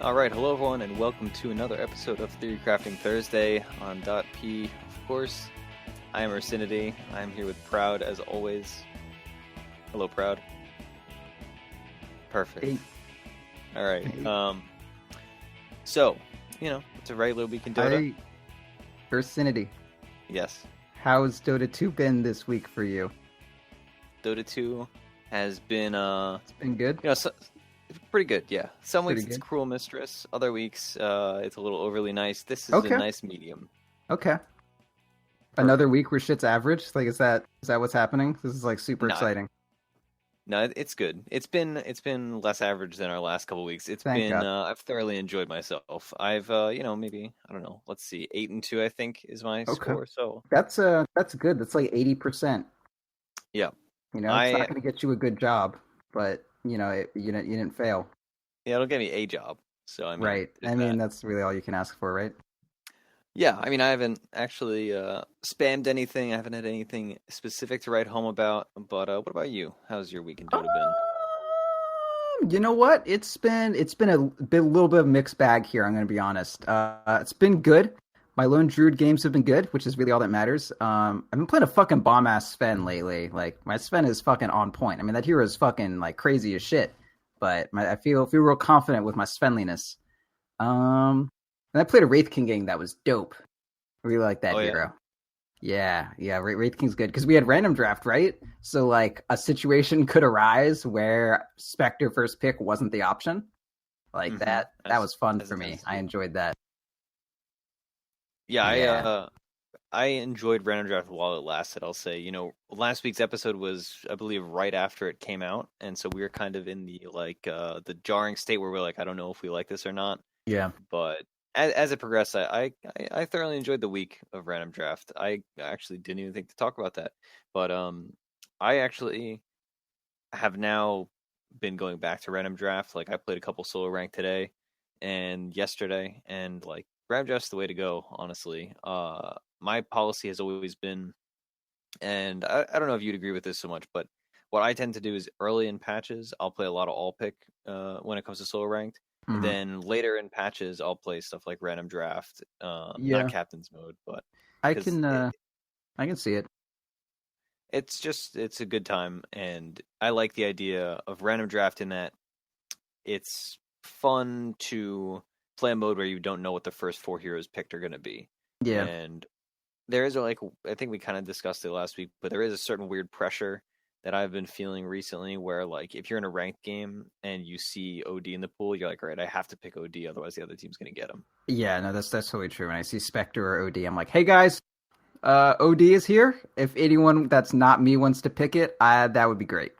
All right, hello everyone, and welcome to another episode of Theorycraft Thursday on .p. Of course, I am Ursinity. I am here with Proud as always. Hello, Proud. Perfect. Hey. All right. So it's a regular week in Dota. Ursinity, Yes, how's Dota 2 been this week for you? Dota 2 has been It's been good. pretty good. Yeah, some Pretty weeks it's good. cruel mistress, other weeks it's a little overly nice. This is Okay. a nice medium. Okay. Perfect. Another week where shit's average? Like, is that what's happening? This is like super No, exciting. No, it's good. It's been less average than our last couple weeks. Thank God. I've thoroughly enjoyed myself. I've maybe I don't know. Let's see, 8-2 I think is my Okay. score. So That's good. That's like 80%. yeah, It's I not going to get you a good job, but you didn't fail. yeah it'll get me a job. So I mean, Right. there's that. That's really all you can ask for, right? Yeah, I mean I haven't actually spammed anything. I haven't had anything specific to write home about. But what about you? How's your week in Dota been? You know what? It's been a little bit of a mixed bag here. I'm going to be honest. It's been good. My lone druid games have been good, which is really all that matters. I've been playing a fucking bomb ass Sven lately. Like my Sven is fucking on point. I mean that hero is fucking like crazy as shit. But I feel real confident with my Svenliness. And I played a Wraith King game that was dope. I really like that Oh yeah. hero. Yeah, Wraith King's good because we had random draft, right? So like a situation could arise where Spectre first pick wasn't the option. Like Mhm. that was fun As for it me. tends to I be. enjoyed that. Yeah, Yeah. I enjoyed Random Draft while it lasted. I'll say, last week's episode was, I believe, right after it came out, and so we were kind of in the jarring state where we're like, I don't know if we like this or not. Yeah. But as it progressed, I thoroughly enjoyed the week of Random Draft. I actually didn't even think to talk about that, but I actually have now been going back to Random Draft. Like I played a couple solo rank today and yesterday, and like Random Draft's the way to go. Honestly, my policy has always been, and I don't know if you'd agree with this so much, but what I tend to do is early in patches, I'll play a lot of all pick when it comes to solo ranked. And Mhm. then later in patches, I'll play stuff like random draft, not Yeah. captain's mode, but I because can I can see it. it's a good time, and I like the idea of random draft in that it's fun to play a mode where you don't know what the first four heroes picked are going to be, Yeah. and there is I think we kind of discussed it last week, but there is a certain weird pressure that I've been feeling recently where like if you're in a ranked game and you see OD in the pool, you're like, all right, I have to pick OD, otherwise the other team's gonna get him. Yeah, no, that's totally true. When I see Spectre or OD, I'm like, hey guys, OD is here. If anyone that's not me wants to pick it, that would be great.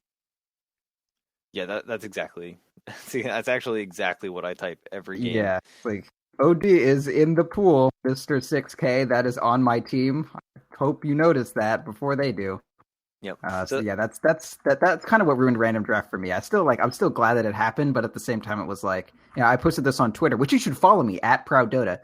Yeah, that's exactly see, that's actually exactly what I type every game. Yeah, like OD is in the pool, Mr. 6K. That is on my team. I hope you notice that before they do. Yep. So So yeah, that's kind of what ruined random draft for me. I'm still glad that it happened, but at the same time, it was like, I posted this on Twitter, which you should follow me at Proud Dota.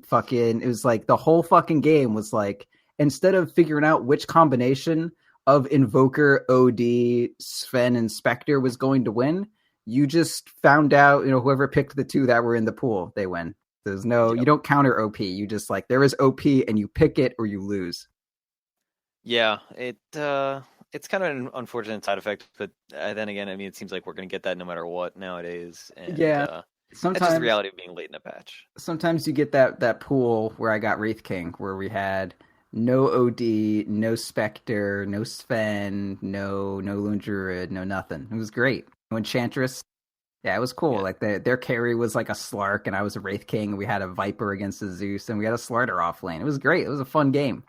Fucking, it was like the whole fucking game was like instead of figuring out which combination of Invoker, OD, Sven, and Spectre was going to win, you just found out, whoever picked the two that were in the pool, they win. There's no, you yep. don't counter OP. You just like there is OP, and you pick it or you lose. Yeah, it's kind of an unfortunate side effect, but then again, I mean, it seems like we're gonna get that no matter what nowadays, and Yeah, that's just the sometimes reality of being late in a patch. sometimes you get that pool where I got Wraith King, where we had no OD, no Spectre, no Sven, no Lone Druid, no nothing. It was great. No Enchantress. Yeah, it was cool. Yeah. Like their carry was like a Slark, and I was a Wraith King, and we had a Viper against a Zeus, and we had a Slarter off lane. It was great. It was a fun game.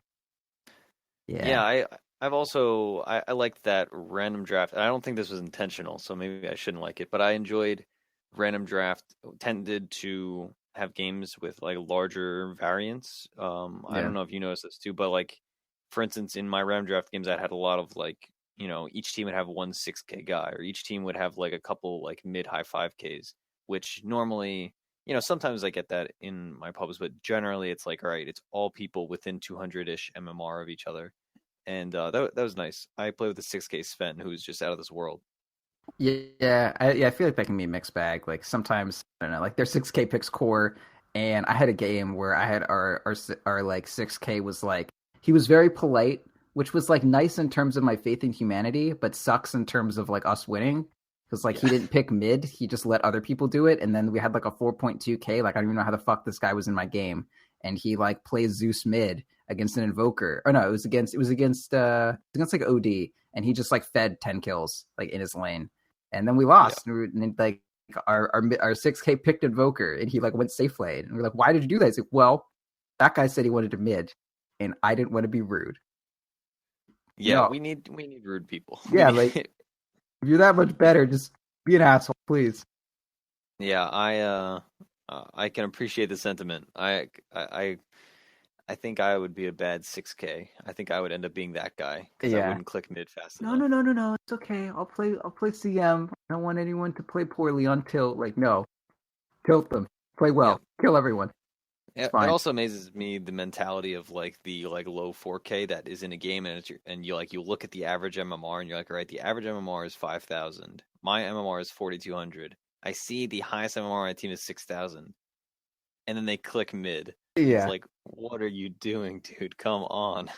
Yeah, Yeah. I've also I liked that random draft. And I don't think this was intentional, so maybe I shouldn't like it, but I enjoyed random draft tended to have games with like larger variants. I Yeah. don't know if you noticed this too, but like for instance, in my random draft games, I had a lot of like each team would have one 6K guy, or each team would have like a couple like mid high 5Ks, which normally sometimes I get that in my pubs, but generally it's like, all right, it's all people within 200-ish MMR of each other, and that was nice. I played with the 6K Sven, who's just out of this world. I feel like that can be a mixed bag. Like sometimes I don't know, like their 6K picks core, and I had a game where I had our like 6K was like he was very polite, which was like nice in terms of my faith in humanity, but sucks in terms of like us winning because like Yeah. he didn't pick mid, he just let other people do it, and then we had like a 4.2K. Like I don't even know how the fuck this guy was in my game, and he like plays Zeus mid against an invoker. Oh no, it was against like OD, and he just like fed 10 kills like in his lane, and then we Yeah. lost. And like our 6K picked Invoker, and he like went safe lane, and we're like, why did you do that? He's like, well, that guy said he wanted to mid, and I didn't want to be rude. Yeah, No, we need rude people. We yeah, like need if you're that much better, just be an asshole, please. Yeah, I can appreciate the sentiment. I think I would be a bad 6K. I think I would end up being that guy because I Yeah. wouldn't click mid fast No, no, enough. no, no, no. It's okay. I'll play CM. I don't want anyone to play poorly on tilt. Like, no, tilt them. Play Yeah. well. Kill everyone. It's It fine. also amazes me the mentality of like the like low 4K that is in a game and you like you look at the average MMR and you're like, all right, the average MMR is 5,000. My MMR is 4,200. I see the highest MMR on my team is 6,000, and then they click mid. It's Yeah. like, what are you doing, dude? Come on.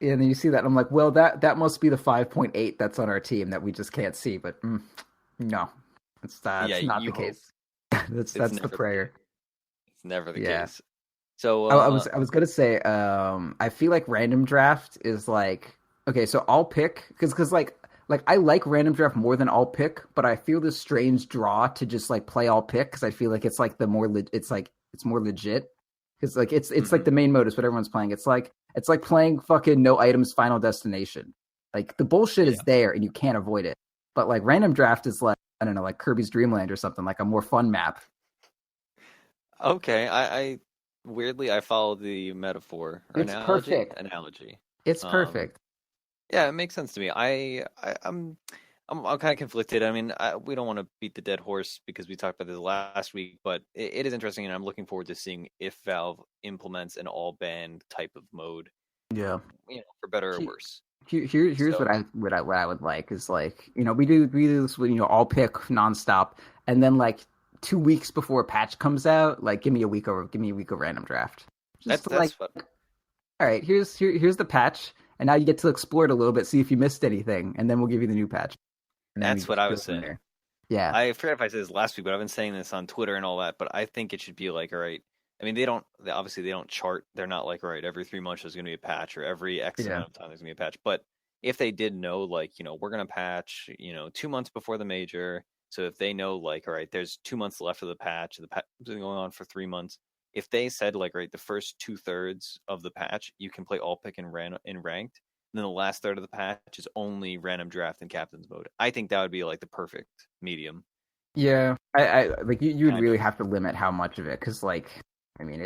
And then you see that, and I'm like, well, that must be the 5.8 that's on our team that we just can't see. But no, Yeah, it's not the you hope. case. that's It's that's the never the case. prayer. It's never the Yeah, case. So, I was gonna say, I feel like random draft is like okay, so I'll pick because like I like random draft more than all pick, but I feel this strange draw to just like play all pick because I feel like it's like it's like it's more legit because like it's like mhm, the main mode is what everyone's playing. It's like playing fucking no items Final Destination. Like the bullshit is yeah. there and you can't avoid it. But like random draft is like I don't know, like Kirby's Dream Land or something, like a more fun map. Okay, I weirdly I follow the metaphor or It's perfect. analogy. It's Um, perfect. yeah, it makes sense to me. I'm kind of conflicted. I mean, we don't want to beat the dead horse because we talked about this last week, but it is interesting, and I'm looking forward to seeing if Valve implements an all ban type of mode, Yeah. for better or worse. Here's So what I would like is like we do this with all pick nonstop, and then like 2 weeks before a patch comes out, like give me a week of random draft, just to, like that's what all right, here's the patch, and now you get to explore it a little bit, see if you missed anything, and then we'll give you the new patch, and then we that's what just I go was from saying. there. Yeah, I forget if I said this last week, but I've been saying this on Twitter and all that. But I think it should be like, all right. I mean, obviously they don't chart. They're not like, all right, every 3 months there's going to be a patch or every X yeah, amount of time there's going to be a patch. But if they did know, like, we're going to patch, 2 months before the major. So if they know, like, all right, there's 2 months left of the patch, the patch has been going on for 3 months. If they said, like, right, the first 2/3 of the patch, you can play all pick and in ranked, and then the last third of the patch is only random draft and captain's mode. I think that would be like the perfect medium, yeah. I like you would kind really of. have to limit how much of it, because like I mean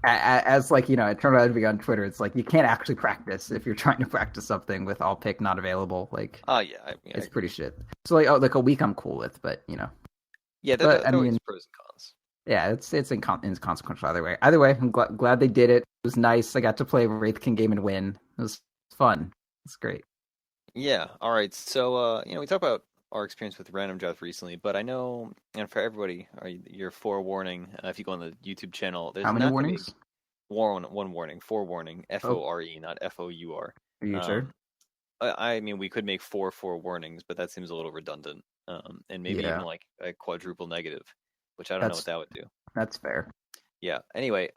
as like it turned out to be on Twitter, it's like you can't actually practice if you're trying to practice something with all pick not available. Like Oh yeah, I mean, I it's pretty agree. shit. So like a week I'm cool with, but Yeah, but I there are always mean pros and cons. yeah, it's inconsequential either way. Either way, I'm glad they did it. It was nice. I got to play Wraith King game and win. It was fun. It's great. Yeah. All right. So, we talked about our experience with random draft recently, but I know, and for everybody, your forewarning, if you go on the YouTube channel, How there's many not going to be warnings? one warning, forewarning, Oh, FORE, not FOUR. are you sure? Um, I mean, we could make four warnings, but that seems a little redundant. And maybe even Yeah, like a quadruple negative, which I don't know what that's that would do. that's fair. Yeah. Anyway,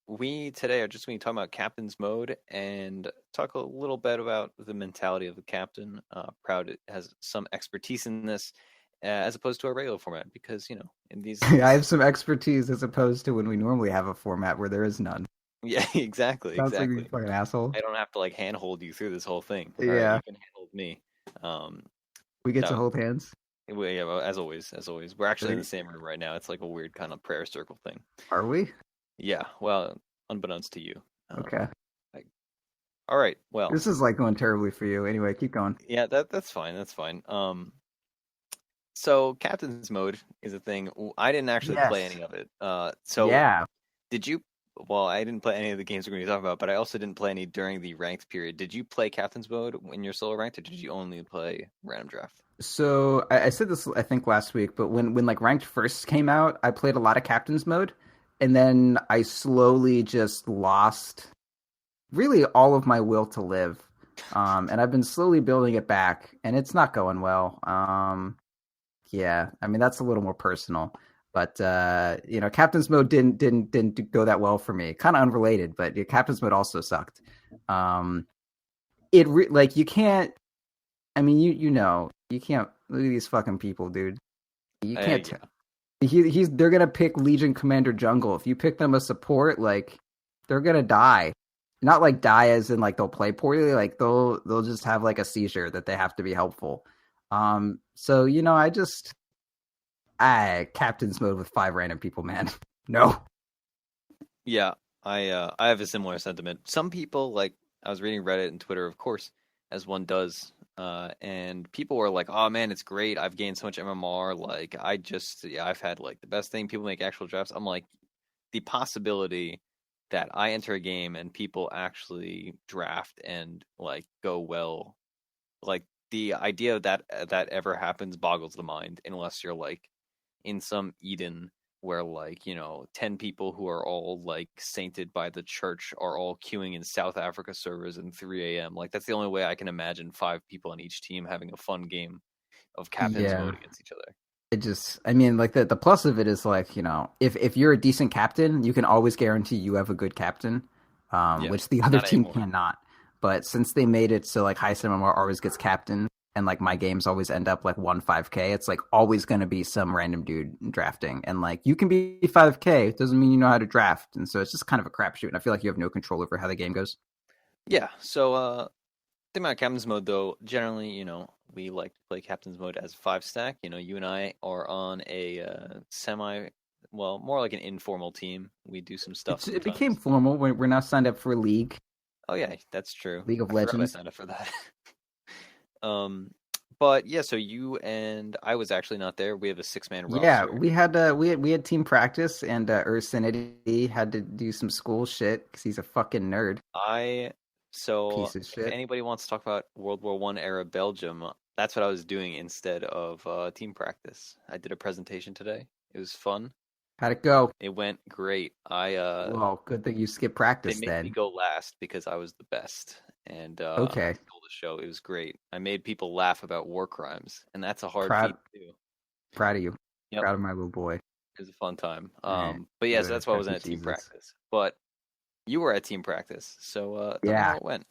we today are just going to be talking about captain's mode and talk a little bit about the mentality of the captain. Proud has some expertise in this, as opposed to our regular format, because in these I this have some expertise as opposed to when we normally have a format where there is none. yeah, exactly, Sounds like a exactly. fucking asshole. I don't have to like handhold you through this whole thing. All right, Yeah, you can handhold me. Um, we get to no, hold hands. yeah, well, as always, we're actually in the Right? same room right now. It's like a weird kind of prayer circle thing. Are we? Yeah, well, unbeknownst to you. Okay. I, all right, well. This is like going terribly for you. Anyway, keep going. Yeah, that's fine. That's fine. So captain's mode is a thing. I didn't actually play Yes. any of it. So Yeah. did you? Well, I didn't play any of the games we're going to talk about, but I also didn't play any during the ranked period. Did you play captain's mode when you're solo ranked, or did you only play random draft? So I said this I think last week, but when like ranked first came out, I played a lot of captain's mode, and then I slowly just lost really all of my will to live. And I've been slowly building it back, and it's not going well. Yeah, I mean that's a little more personal, but captain's mode didn't go that well for me. Kind of unrelated, but captain's mode also sucked. Um, like you can't. I mean, you can't look at these fucking people, dude. You can't. Yeah. They're gonna pick Legion Commander Jungle. If you pick them as support, like they're gonna die. Not like die as in like they'll play poorly. Like they'll just have like a seizure that they have to be helpful. So I captain's mode with 5 random people, man. No. Yeah, I have a similar sentiment. Some people, like, I was reading Reddit and Twitter, of course, as one does, and people were like, "Oh man, it's great! I've gained so much MMR. Like, I've had like the best thing. People make actual drafts." I'm like, the possibility that I enter a game and people actually draft and like go well, like the idea of that ever happens boggles the mind, unless you're like in some Eden where like 10 people who are all like sainted by the church are all queuing in South Africa servers in 3 a.m. Like that's the only way I can imagine 5 people on each team having a fun game of captain's Yeah. mode against each other. I mean, like the plus of it is like, if you're a decent captain, you can always guarantee you have a good captain, Yeah, which the other not team anymore. cannot. But since they made it so like high MMR always gets captain, and like my games always end up like 1 5K, it's like always going to be some random dude drafting. And like you can be 5K, it doesn't mean you know how to draft. And so it's just kind of a crapshoot. And I feel like you have no control over how the game goes. Yeah, so thing about captain's mode though, generally, we like to play captain's mode as 5 stack. You and I are on a well, more like an informal team. We do some stuff It became sometimes. formal. We're now signed up for a league, Oh yeah, that's true. League of I forgot I Legends. signed up for that. But yeah, so you and I was actually not there. We have a 6-man Yeah, roster. we had team practice, and Ursinity had to do some school shit because he's a fucking nerd So piece of if shit. anybody wants to talk about World War One era Belgium, that's what I was doing instead of team practice. I did a presentation today. It was fun. How'd it go? It went great. Well, good thing you skipped They practice made me then. go last because I was the best, and I Okay, stole the show. It was great. I made people laugh about war crimes, and that's a hard proud feat to do. proud of you. Yep, Proud of my little boy. it was a fun time. Eh, But yeah, so good. that's why I Thank wasn't you, at team Jesus. practice. But you were at team practice, so tell me how Yeah. it went.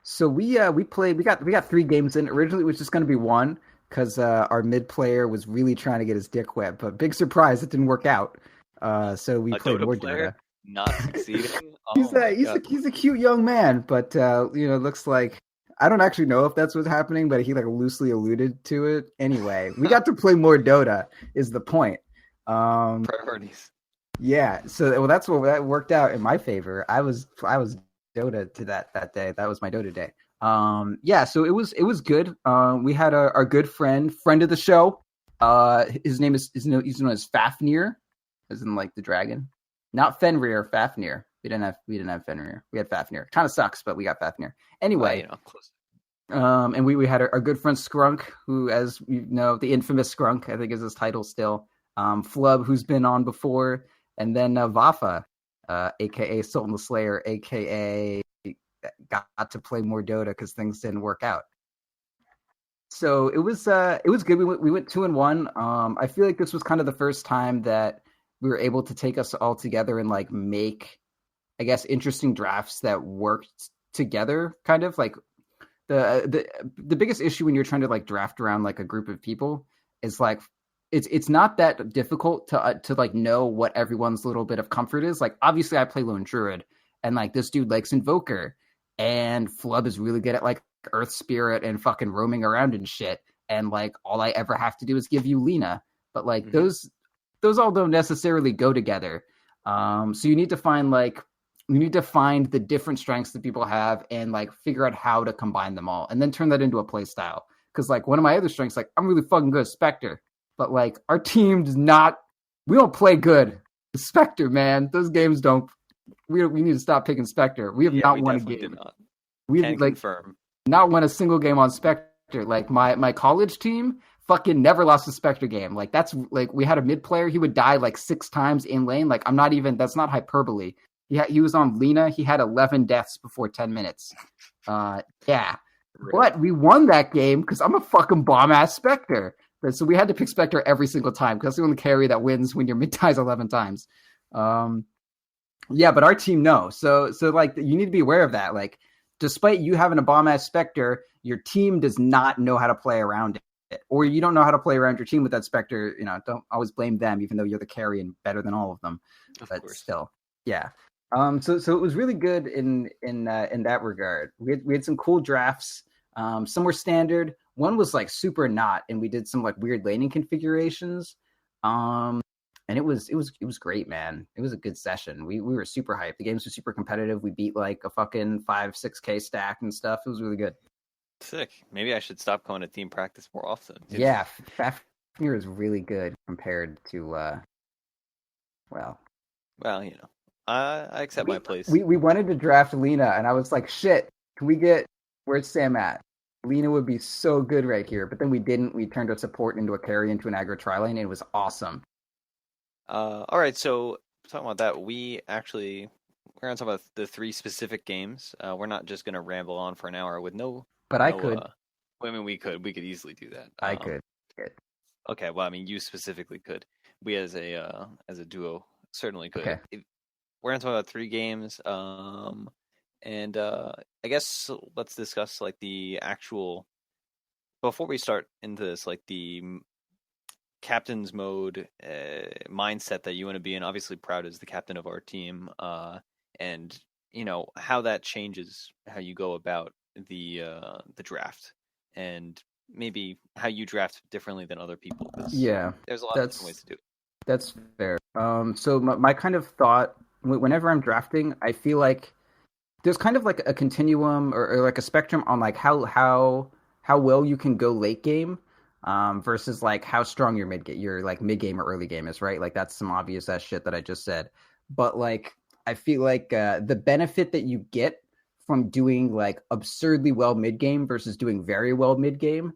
So we played. We got 3 games in. Originally, it was just going to be one because our mid player was really trying to get his dick wet. But big surprise, it didn't work out. So we A played Dota more player Dota. not succeeding. He's Oh a my he's god. a he's a cute young man, but looks like I don't actually know if that's what's happening, but he like loosely alluded to it. Anyway, we got to play more Dota. Is the point? Priorities. Yeah. So well, that worked out in my favor. I was Dota to that day. That was my Dota day. Yeah. So it was good. We had our good friend of the show. His name is he's known as Fafnir, as in like the dragon. Not Fenrir, Fafnir. We didn't have Fenrir. We had Fafnir. Kind of sucks, but we got Fafnir. Well, Anyway, close. and we had our good friend Skrunk, who, as you know, the infamous Skrunk, I think is his title still. Flub, who's been on before, and then Vafa, aka Sultan the Slayer, aka got to play more Dota because things didn't work out. So it was good. We went 2-1. I feel like this was kind of the first time that we were able to take us all together and like make, I guess, interesting drafts that worked together. Kind of like the biggest issue when you're trying to like draft around like a group of people is like it's not that difficult to like know what everyone's little bit of comfort is. Like obviously I play Lone Druid, and like this dude likes Invoker, and Flub is really good at like Earth Spirit and fucking roaming around and shit. And like all I ever have to do is give you Lena. But like Hmm. those all don't necessarily go together. So you need to find the different strengths that people have and like figure out how to combine them all and then turn that into a play style. Because like one of my other strengths, like I'm really fucking good at Spectre, but like our team does not, we don't play good. Spectre, man, those games don't. We need to stop picking Spectre. We have Yeah, not we won a definitely did game. not. We Can like confirm. not won a single game on Spectre Like my college team fucking never lost a Spectre game. Like that's like we had a mid player, he would die like 6 times in lane. Like I'm not even, that's not hyperbole. He was on Lena. He had 11 deaths before 10 minutes. Yeah. But we won that game because I'm a fucking bomb-ass Spectre. So we had to pick Spectre every single time because that's the only carry that wins when your mid dies 11 times. Yeah, but our team, no. So like, you need to be aware of that. Like, despite you having a bomb-ass Spectre, your team does not know how to play around it. Or you don't know how to play around your team with that Spectre. You know, don't always blame them, even though you're the carry and better than all of them. But still, yeah. So it was really good in that regard. We had some cool drafts. Some were standard. One was like super not, and we did some like weird laning configurations. And it was great, man. It was a good session. We were super hyped. The games were super competitive. We beat like a fucking 5-6K stack and stuff. It was really good. Sick. Maybe I should stop going to team practice more often. Yeah, Fafnir is really good compared to well, you know, I accept my place. We wanted to draft Lena, and I was like, shit, can we get, where's Sam at? Lena would be so good right here, but then we didn't. We turned our support into a carry into an aggro tri-lane, and it was awesome. All right, so talking about that, we're going to talk about the 3 specific games. We're not just going to ramble on for an hour with no. But I could. I mean, we could easily do that. I could. Okay, well, I mean, you specifically could. We as a duo certainly could. Okay. We're going to talk about 3 games. And I guess let's discuss like the actual, before we start into this, like the captain's mode mindset that you want to be in. Obviously, Proud is the captain of our team, and you know how that changes how you go about the draft, and maybe how you draft differently than other people. Yeah, there's a lot of different ways to do it. That's fair. So my kind of thought whenever I'm drafting, I feel like there's kind of like a continuum or like a spectrum on like how well you can go late game. Versus like how strong your mid game or early game is, right? Like that's some obvious ass shit that I just said. But like I feel like the benefit that you get from doing like absurdly well mid game versus doing very well mid game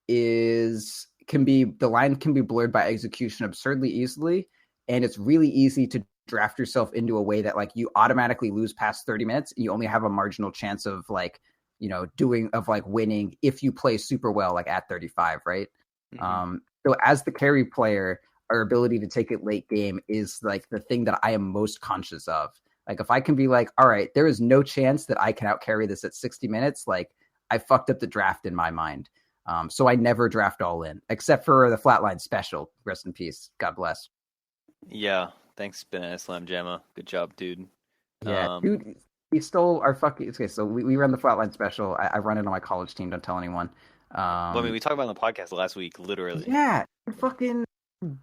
the line can be blurred by execution absurdly easily, and it's really easy to draft yourself into a way that like you automatically lose past 30 minutes and you only have a marginal chance of like, you know, winning if you play super well, like at 35, right? Mm-hmm. So as the carry player, our ability to take it late game is like the thing that I am most conscious of. Like if I can be like, all right, there is no chance that I can out carry this at 60 minutes. Like I fucked up the draft in my mind. So I never draft all in, except for the flatline special. Rest in peace. God bless. Yeah. Thanks, Banana Slam Jamma. Good job, dude. Yeah, dude. He stole our fucking. Okay, so we run the flatline special. I run it on my college team. Don't tell anyone. Well, I mean, we talked about it on the podcast last week, literally. Yeah, fucking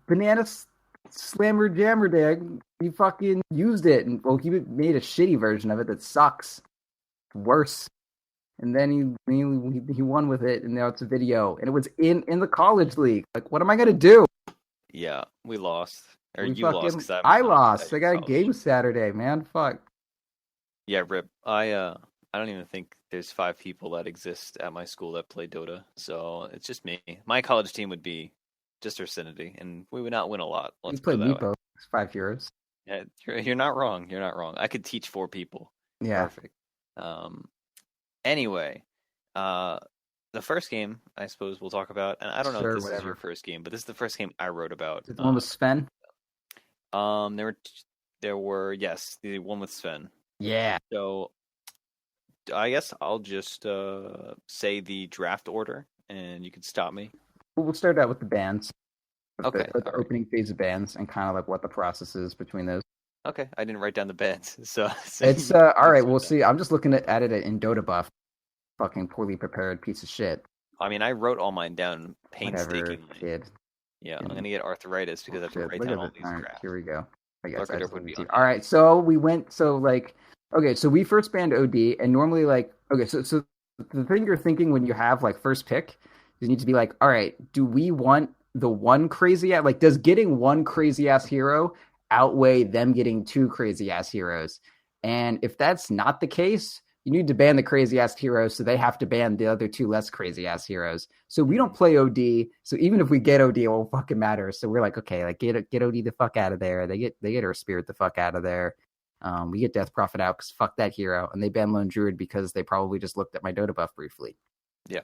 Banana Slammer Jammer Dag. He fucking used it, and well, he made a shitty version of it that sucks. Worse. And then he won with it, and now it's a video, and it was in the college league. Like, what am I gonna do? Yeah, we lost. Or you lost. I lost. I got a game Saturday, man. Fuck. Yeah, rip. I don't even think there's 5 people that exist at my school that play Dota, so it's just me. My college team would be just Ursinity, and we would not win a lot. You play Meepo. It's €5. Yeah, you're not wrong. You're not wrong. I could teach 4 people. Yeah. Perfect. Anyway, the first game I suppose we'll talk about, and I don't know if this is your first game, but this is the first game I wrote about. The one with Sven? There were yes, the one with Sven. Yeah. So I guess I'll just say the draft order, and you can stop me. We'll start out with the bands. Okay. The opening phase of bands, and kind of like what the process is between those. Okay, I didn't write down the bands, so it's all right. We'll see. I'm just looking at it in Dota Buff. Fucking poorly prepared piece of shit. I mean, I wrote all mine down painstakingly. Whatever, kid. Yeah, I'm gonna get arthritis because I have to write down all these drafts. Here we go. I guess all right, so we went. So like, okay, so we first banned OD, and normally like, okay, so the thing you're thinking when you have like first pick, you need to be like, all right, do we want the one crazy ass? Like, does getting one crazy ass hero outweigh them getting 2 crazy ass heroes? And if that's not the case, you need to ban the crazy ass heroes, so they have to ban the other two less crazy ass heroes. So we don't play OD. So even if we get OD, it won't fucking matter. So we're like, okay, like get OD the fuck out of there. They get our spirit the fuck out of there. We get Death Prophet out because fuck that hero, and they ban Lone Druid because they probably just looked at my Dota buff briefly. Yeah.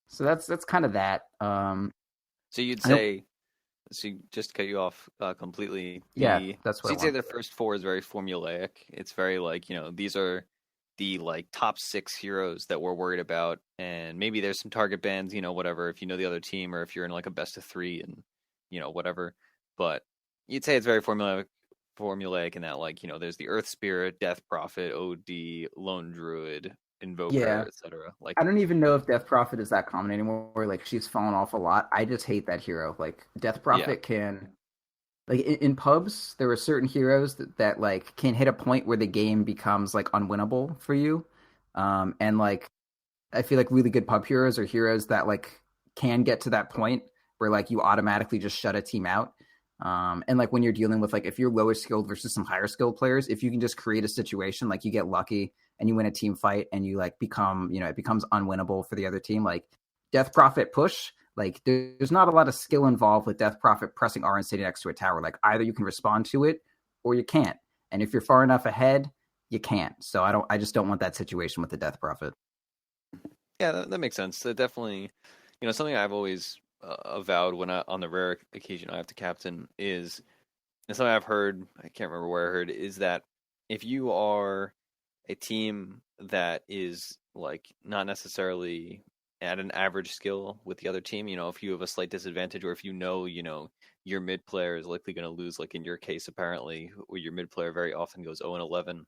So that's kind of that. So you'd say, so just to cut you off completely. Yeah, that's what so you'd say the first four is very formulaic. It's very like, these are the like top 6 heroes that we're worried about, and maybe there's some target bans, whatever, if you know the other team or if you're in like a best of 3 and whatever. But you'd say it's very formulaic in that, like, there's the Earth Spirit, Death Prophet, OD, Lone Druid, Invoker, etc. Like, I don't even know if Death Prophet is that common anymore. Like, she's fallen off a lot. I just hate that hero. Like, Death Prophet can, like, in pubs, there are certain heroes that like can hit a point where the game becomes like unwinnable for you. And like, I feel like really good pub heroes are heroes that like can get to that point where like you automatically just shut a team out. And like when you're dealing with like, if you're lower skilled versus some higher skilled players, if you can just create a situation, like you get lucky and you win a team fight and you like become, it becomes unwinnable for the other team. Like Death Prophet push, like there's not a lot of skill involved with Death Prophet pressing R and sitting next to a tower. Like either you can respond to it or you can't. And if you're far enough ahead, you can't. So I just don't want that situation with the Death Prophet. Yeah, that makes sense. Definitely, something I've always avowed when on the rare occasion I have to captain is, and something I've heard, I can't remember where I heard, is that if you are a team that is like not necessarily at an average skill with the other team, if you have a slight disadvantage, or if your mid player is likely going to lose, like in your case apparently, where your mid player very often goes 0-11,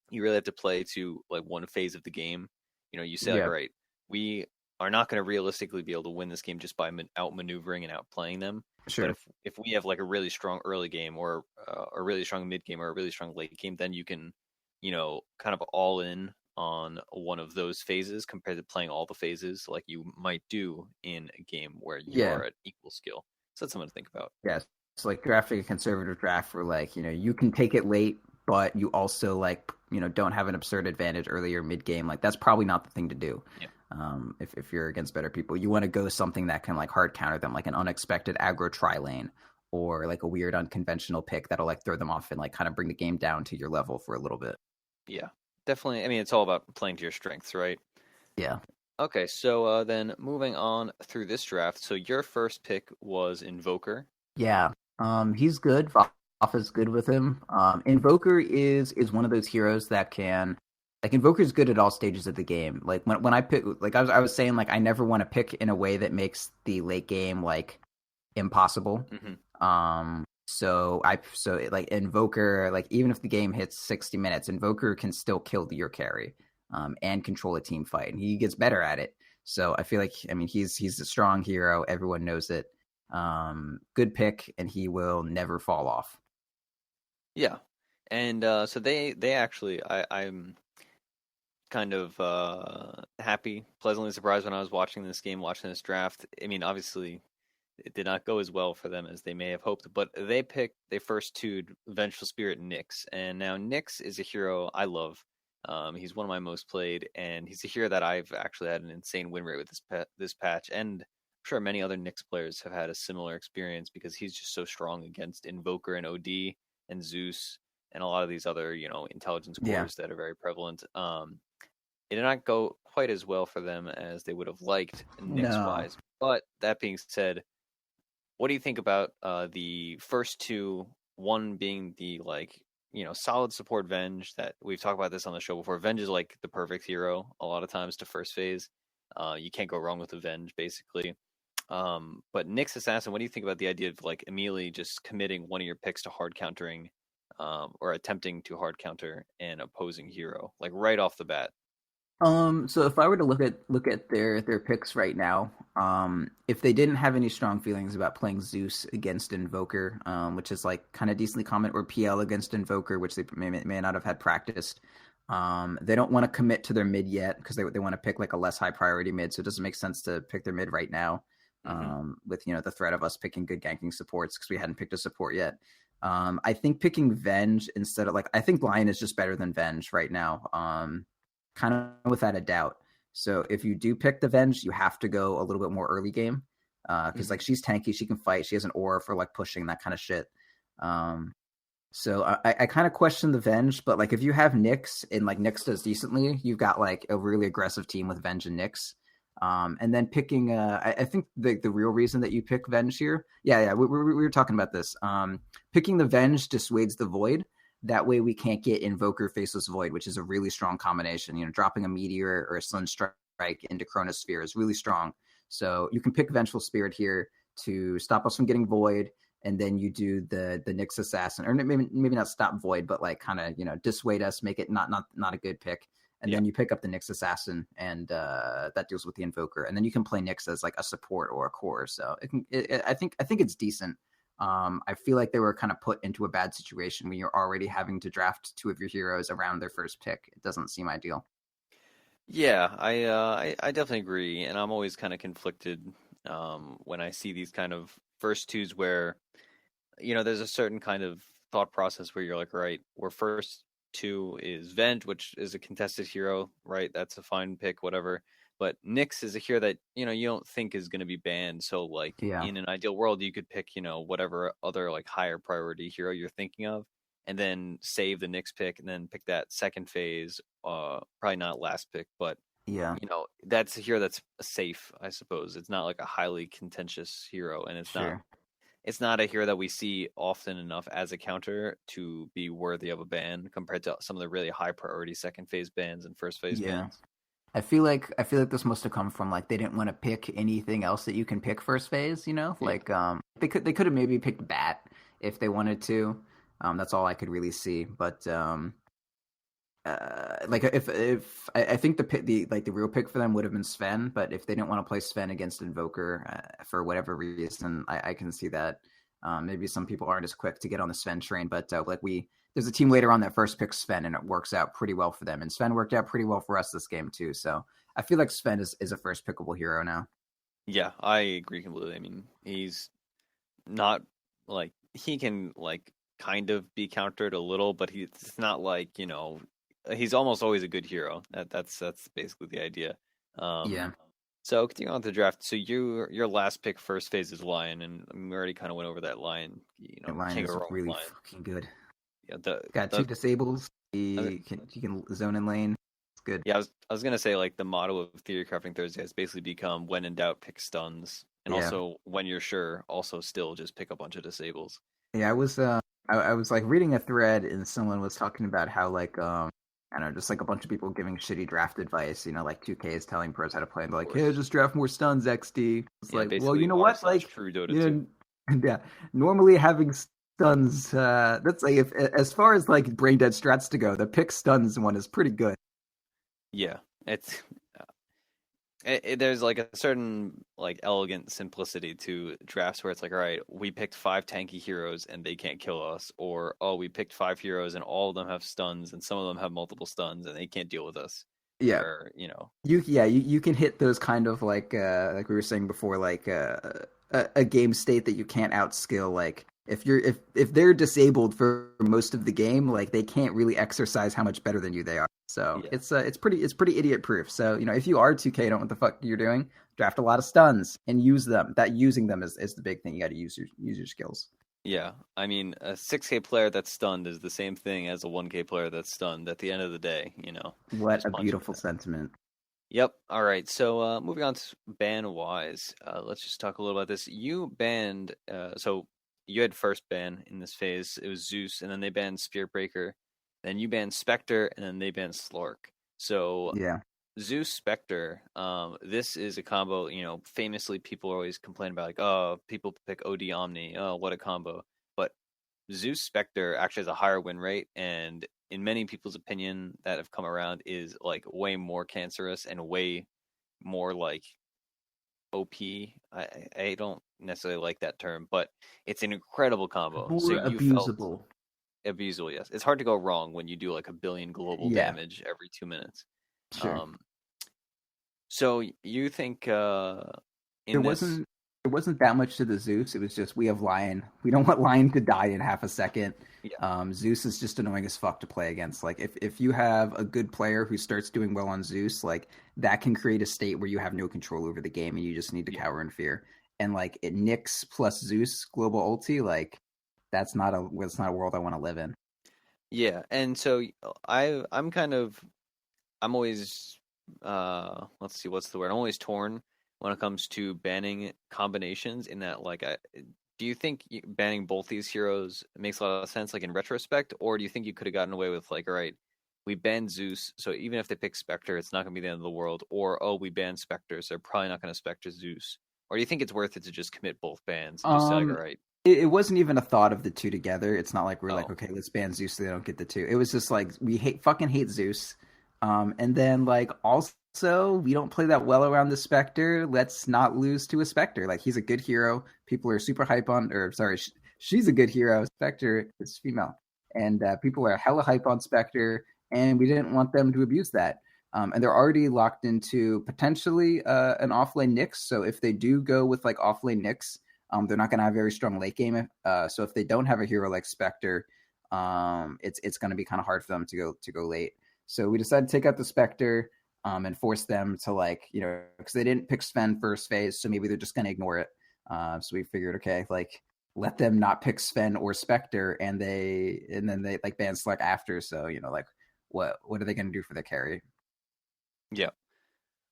you really have to play to like one phase of the game. You say like, all right, we are not going to realistically be able to win this game just by outmaneuvering and outplaying them. Sure. But if we have like a really strong early game, or a really strong mid game, or a really strong late game, then you can, kind of all in on one of those phases compared to playing all the phases like you might do in a game where you are at equal skill. So that's something to think about. Yeah, it's like drafting a conservative draft where like, you can take it late, but you also like, don't have an absurd advantage early or mid game. Like that's probably not the thing to do. Yeah. If you're against better people, you want to go something that can like hard counter them, like an unexpected aggro tri lane, or like a weird unconventional pick that'll like throw them off and like kind of bring the game down to your level for a little bit. Yeah, definitely. I mean, it's all about playing to your strengths, right? Yeah. Okay, so then moving on through this draft. So your first pick was Invoker. Yeah. He's good. Off is good with him. Invoker is one of those heroes that can, like, Invoker's good at all stages of the game. Like when I pick, like I was saying, like I never want to pick in a way that makes the late game like impossible. Mm-hmm. So like Invoker, like even if the game hits 60 minutes, Invoker can still kill your carry, and control a team fight, and he gets better at it. So I feel like, I mean, he's a strong hero. Everyone knows it. Good pick, and he will never fall off. Yeah, and so they actually, I'm kind of happy, pleasantly surprised when I was watching this draft. I mean, obviously, it did not go as well for them as they may have hoped, but they first two'd Vengeful Spirit Nyx, and now Nyx is a hero I love. He's one of my most played, and he's a hero that I've actually had an insane win rate with this patch, and I'm sure many other Nyx players have had a similar experience because he's just so strong against Invoker and OD and Zeus and a lot of these other, intelligence cores that are very prevalent. It did not go quite as well for them as they would have liked Nyx-wise. But that being said, what do you think about the first two? One being the solid support Venge, that we've talked about this on the show before. Venge is like the perfect hero a lot of times to first phase. You can't go wrong with a Venge, basically. But Nyx Assassin, what do you think about the idea of like immediately just committing one of your picks to hard countering, or attempting to hard counter an opposing hero, like right off the bat? So if I were to look at their picks right now, if they didn't have any strong feelings about playing Zeus against Invoker, which is like kind of decently common, or PL against Invoker, which they may not have had practiced, they don't want to commit to their mid yet because they want to pick like a less high priority mid, so it doesn't make sense to pick their mid right now. With the threat of us picking good ganking supports because we hadn't picked a support yet. I think picking Venge instead of I think Lion is just better than Venge right now. kind of without a doubt. So if you do pick the Venge, you have to go a little bit more early game because like she's tanky, she can fight, she has an aura for like pushing that kind of shit. Um, so I kind of question the Venge, but like if you have Nyx and like Nyx does decently, you've got like a really aggressive team with Venge and Nyx. And then picking, I think the real reason that you pick Venge here, we were talking about this. Picking the Venge dissuades the Void. That way we can't get Invoker Faceless Void, which is a really strong combination. You know, dropping a Meteor or a Sunstrike into Chronosphere is really strong. So you can pick Vengeful Spirit here to stop us from getting Void, and then you do the Nyx Assassin, or maybe not stop Void, but like kind of, you know, dissuade us, make it not a good pick. And then you pick up the Nyx Assassin, and that deals with the Invoker, and then you can play Nyx as like a support or a core. So I think it's decent. I feel like they were kind of put into a bad situation when you're already having to draft two of your heroes around their first pick. It doesn't seem ideal. Yeah, I definitely agree, and I'm always kind of conflicted when I see these kind of first twos where, you know, there's a certain kind of thought process where you're like, right, we're first two is Venge, which is a contested hero, right? That's a fine pick, whatever. But Nyx is a hero that, you know, you don't think is going to be banned. So, like, Yeah. in an ideal world, you could pick, you know, whatever other, like, higher priority hero you're thinking of, and then save the Nyx pick, and then pick that second phase, probably not last pick, but, Yeah. you know, that's a hero that's safe, I suppose. It's not like a highly contentious hero, and Sure. it's not a hero that we see often enough as a counter to be worthy of a ban compared to some of the really high priority second phase bans and first phase Yeah. bans. I feel like this must have come from like they didn't want to pick anything else that you can pick first phase, you know? Yeah. Like they could have maybe picked Bat if they wanted to. That's all I could really see. But like if I think the real pick for them would have been Sven, but if they didn't want to play Sven against Invoker for whatever reason, I can see that. Maybe some people aren't as quick to get on the Sven train, but there's a team later on that first picks Sven, and it works out pretty well for them. And Sven worked out pretty well for us this game too. So I feel like Sven is a first pickable hero now. Yeah, I agree completely. I mean, he's not like he can like kind of be countered a little, but he's not like, you know, he's almost always a good hero. That's basically the idea. Yeah, So continuing on to the draft. So your last pick first phase is Lion, and we already kind of went over that Lion. You that know, line can't go is wrong with really Lion. fucking good. Yeah, Got two the disables. I was- He can zone in lane. It's good. yeah, I was gonna say like the motto of Theorycrafting Thursday has basically become when in doubt, pick stuns, and Yeah. also when you're sure, also still just pick a bunch of disables. Yeah, I was like reading a thread and someone was talking about how like I don't know, just like a bunch of people giving shitty draft advice, you know, like 2K is telling pros how to play and they're Of like, "Hey, course. just draft more stuns, XD." It's Yeah, like, well, you basically know r what? slash Like, true Dota you 2. know, yeah, normally having stuns that's like if as far as like brain dead strats to go, the pick stuns one is pretty good. Yeah, it's there's like a certain like elegant simplicity to drafts where it's like, all right, we picked five tanky heroes and they can't kill us, or oh, we picked five heroes and all of them have stuns and some of them have multiple stuns and they can't deal with us. Yeah. Or you know, You can hit those kind of like we were saying before, like a game state that you can't outskill. Like if they're disabled for most of the game, like they can't really exercise how much better than you they are. So yeah, it's pretty idiot proof. So you know if you are 2K, don't know what the fuck you're doing. Draft a lot of stuns and use them. That using them is the big thing. You got to use your skills. yeah. I mean, a 6K player that's stunned is the same thing as a 1K player that's stunned. At the end of the day, you know, What just a punch 'em. beautiful sentiment. Yep. All right. So moving on to ban wise, let's just talk a little about this. You banned, so you had first ban in this phase. It was Zeus, and then they banned Spearbreaker. Then you banned Spectre, and then they banned Slork. So Yeah, Zeus Spectre, this is a combo. You know, famously people always complain about like, oh, people pick OD Omni. Oh, what a combo! But Zeus Spectre actually has a higher win rate, and in many people's opinion that have come around is like way more cancerous and way more like OP. I don't necessarily like that term, but it's an incredible combo. So more you felt abusable. abusable, yes. It's hard to go wrong when you do like a billion global Yeah, damage every 2 minutes. sure. Um, so you think There in this, wasn't. It wasn't that much to the Zeus. It was just we have Lion. We don't want Lion to die in half a second. Yeah, Zeus is just annoying as fuck to play against. Like if you have a good player who starts doing well on Zeus, like that can create a state where you have no control over the game and you just need to yeah, cower in fear. And like it Nyx plus Zeus global ulti, like that's not a world I want to live in. yeah. And so I'm always let's see, what's the word? I'm always torn when it comes to banning combinations. In that, like, do you think banning both these heroes makes a lot of sense, like in retrospect, or do you think you could have gotten away with like, all right, we banned Zeus, so even if they pick Spectre, it's not going to be the end of the world, or oh, we banned Spectre, so they're probably not going to Spectre Zeus, or do you think it's worth it to just commit both bans and just say like, all Um, right, it wasn't even a thought of the two together. It's not like we're like, oh, okay, let's ban Zeus so they don't get the two. It was just like we fucking hate Zeus. And then like also we don't play that well around the Spectre. Let's not lose to a Spectre. Like he's a good hero. People are super hype on, or sorry, she's a good hero. Spectre is female, and people are hella hype on Spectre, and we didn't want them to abuse that. And they're already locked into potentially an offlane Nyx. So if they do go with like offlane Nyx, they're not going to have very strong late game. So if they don't have a hero like Spectre, it's going to be kind of hard for them to go late. So we decided to take out the Spectre and force them to like because they didn't pick Sven first phase, so maybe they're just going to ignore it. So we figured, okay, like let them not pick Sven or Spectre, and then they like ban Select after. So like what are they going to do for the carry? yeah,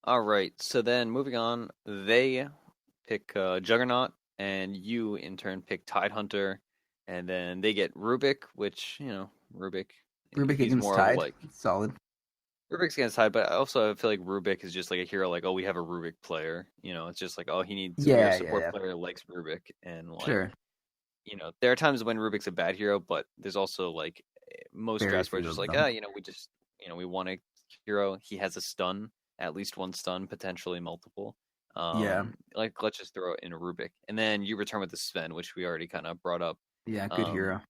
all right. So then moving on, they pick Juggernaut, and you in turn pick Tidehunter, and then they get Rubik, which Rubik, Rubik he's against more of a Tide, like solid. Rubik's against Tide, but I also feel like Rubik is just like a hero. Like, oh, we have a Rubik player. It's just like, oh, he needs. We have a Yeah, yeah, support yeah. player who likes Rubik, and like, Sure. there are times when Rubik's a bad hero, but there's also like most Very drafts where few it's just of like, them. we just, we want a hero. He has a stun, at least one stun, potentially multiple. Yeah, Like let's just throw it in a Rubik, and then you return with the Sven, which we already kind of brought up. yeah, good Um, hero.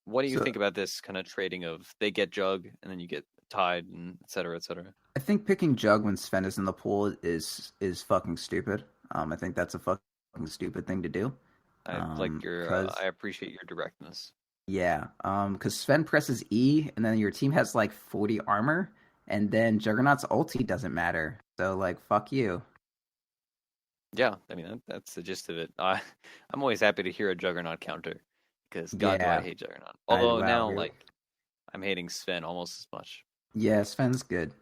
what do you So think about this kind of trading of they get Jug and then you get Tide and et cetera, et cetera? I think picking Jug when Sven is in the pool is fucking stupid. I think that's a fucking stupid thing to do. I like your, Cause I appreciate your directness. yeah, cause Sven presses E and then your team has like 40 armor, and then Juggernaut's ulti doesn't matter. So like fuck you. Yeah, I mean that's the gist of it. I'm always happy to hear a Juggernaut counter because God, do I Yeah, hate Juggernaut. I Although wow now, really. like, I'm hating Sven almost as much. Yeah, Sven's good.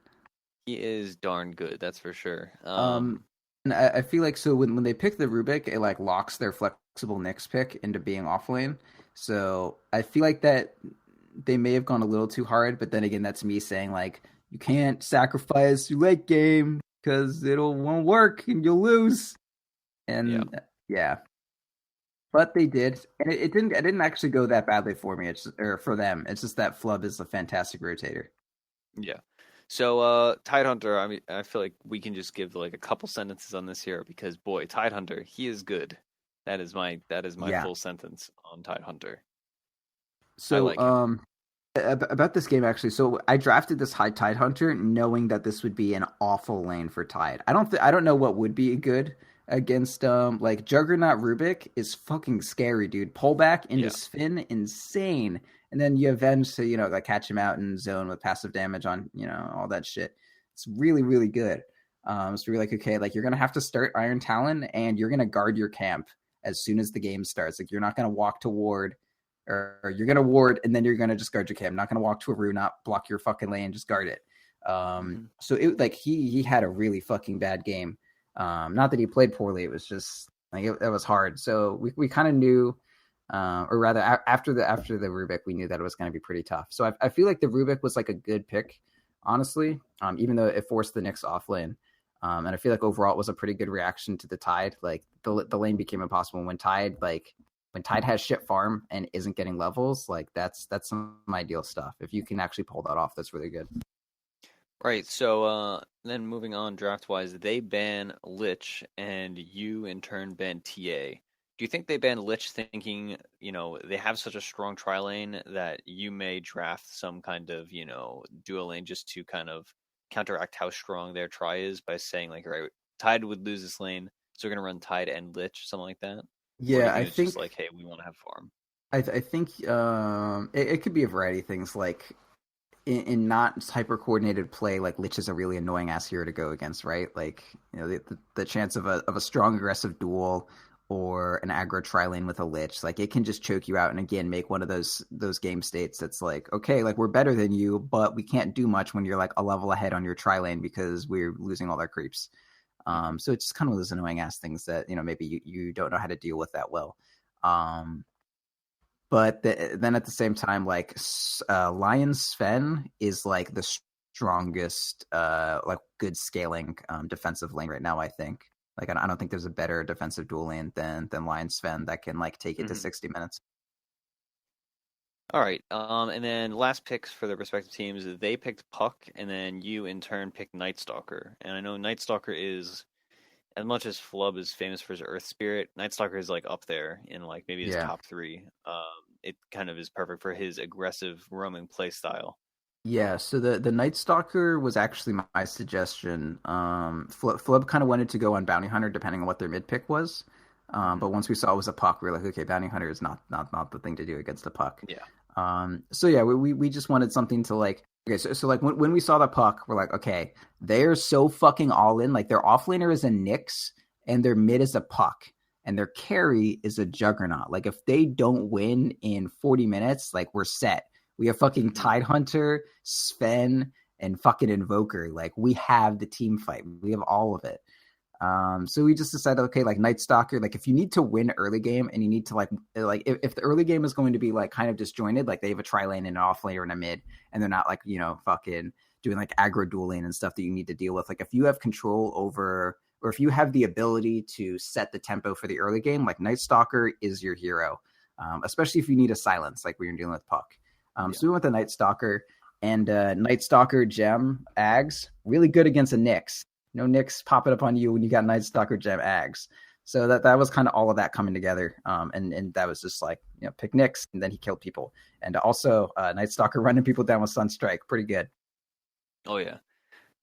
He is darn good, that's for sure. Um, and I feel like so when they pick the Rubik, it like locks their flexible Nyx pick into being offlane. So I feel like that they may have gone a little too hard, but then again, that's me saying like you can't sacrifice your late game because it'll won't work and you'll lose. Yeah, And yeah, but they did, and it didn't. It didn't actually go that badly for me. Or for them. It's just that Flub is a fantastic rotator. yeah. So, Tidehunter, I mean, I feel like we can just give like a couple sentences on this here because boy, Tidehunter, he is good. That is my Yeah. full sentence on Tidehunter. I So like him. about this game actually. So I drafted this high Tide Hunter knowing that this would be an awful lane for Tide. I don't know what would be good against like Juggernaut Rubik is fucking scary, dude. Pullback into Yeah. spin, insane. And then you avenge to, like catch him out in zone with passive damage on, all that shit. It's really, really good. So you're like, okay, like you're gonna have to start Iron Talon and you're gonna guard your camp as soon as the game starts. Like you're not gonna walk to ward or you're gonna ward and then you're gonna just guard your camp. Not gonna walk to a rune, not block your fucking lane, just guard it. Hmm. So it like he had a really fucking bad game. Not that he played poorly, it was just like it was hard. So we kind of knew, or rather after the Rubik, we knew that it was going to be pretty tough. So I feel like the Rubik was like a good pick, honestly. Even though it forced the Knicks off lane. And I feel like overall it was a pretty good reaction to the Tide. Like the lane became impossible when Tide has shit farm and isn't getting levels. Like that's some ideal stuff. If you can actually pull that off, that's really good. Right. So, then moving on draft wise, they ban Lich, and you in turn ban TA. Do you think they ban Lich thinking, they have such a strong tri lane that you may draft some kind of, dual lane just to kind of counteract how strong their tri is by saying like, all right, Tide would lose this lane. So we're gonna run Tide and Lich, something like that? Or do you Yeah, I think it's just think like, hey, we want to have farm? I think it could be a variety of things. Like in not hyper coordinated play, like Lich is a really annoying ass hero to go against, right? Like the chance of a strong aggressive duel or an aggro tri lane with a Lich, like it can just choke you out and again make one of those game states that's like, okay, like we're better than you, but we can't do much when you're like a level ahead on your tri lane because we're losing all our creeps. Hmm. So it's kind of those annoying ass things that maybe you don't know how to deal with that well. Um, but then at the same time, like Lion Sven is like the strongest, like good scaling defensive lane right now. I think. Like I don't think there's a better defensive dual lane than Lion Sven that can like take it to Hmm. 60 minutes. All right. And then last picks for the respective teams, they picked Puck, and then you in turn picked Night Stalker. And I know Night Stalker is, as much as Flub is famous for his Earth Spirit, Night Stalker is like up there in like maybe his Yeah. top three. It kind of is perfect for his aggressive roaming play style. Yeah, so the Night Stalker was actually my suggestion. Flub kind of wanted to go on Bounty Hunter depending on what their mid pick was. Hmm. But once we saw it was a puck, we were like, okay, Bounty Hunter is not the thing to do against a puck. Yeah. So yeah, we just wanted something to like. Okay, so like when we saw the puck, we're like, okay, they're so fucking all in. Like their offlaner is a Nyx and their mid is a puck and their carry is a Juggernaut. Like if they don't win in 40 minutes, like we're set. We have fucking Hmm. Tidehunter, Sven, and fucking Invoker. Like we have the team fight. We have all of it. So we just decided, okay, like Night Stalker, like if you need to win early game and you need to like if the early game is going to be like kind of disjointed, like they have a tri lane and an off laner and a mid, and they're not like fucking doing like aggro dueling and stuff that you need to deal with. Like if you have control over or if you have the ability to set the tempo for the early game, like Night Stalker is your hero. Especially if you need a silence, like when you're dealing with Puck. Yeah. So we went the Night Stalker and Night Stalker Gem Ags really good against a Nyx. No Nyx popping up on you when you got Night Stalker Gem Ags. So that was kind of all of that coming together. And that was just like, pick Nyx and then he killed people. And also Night Stalker running people down with Sunstrike. Pretty good. Oh yeah.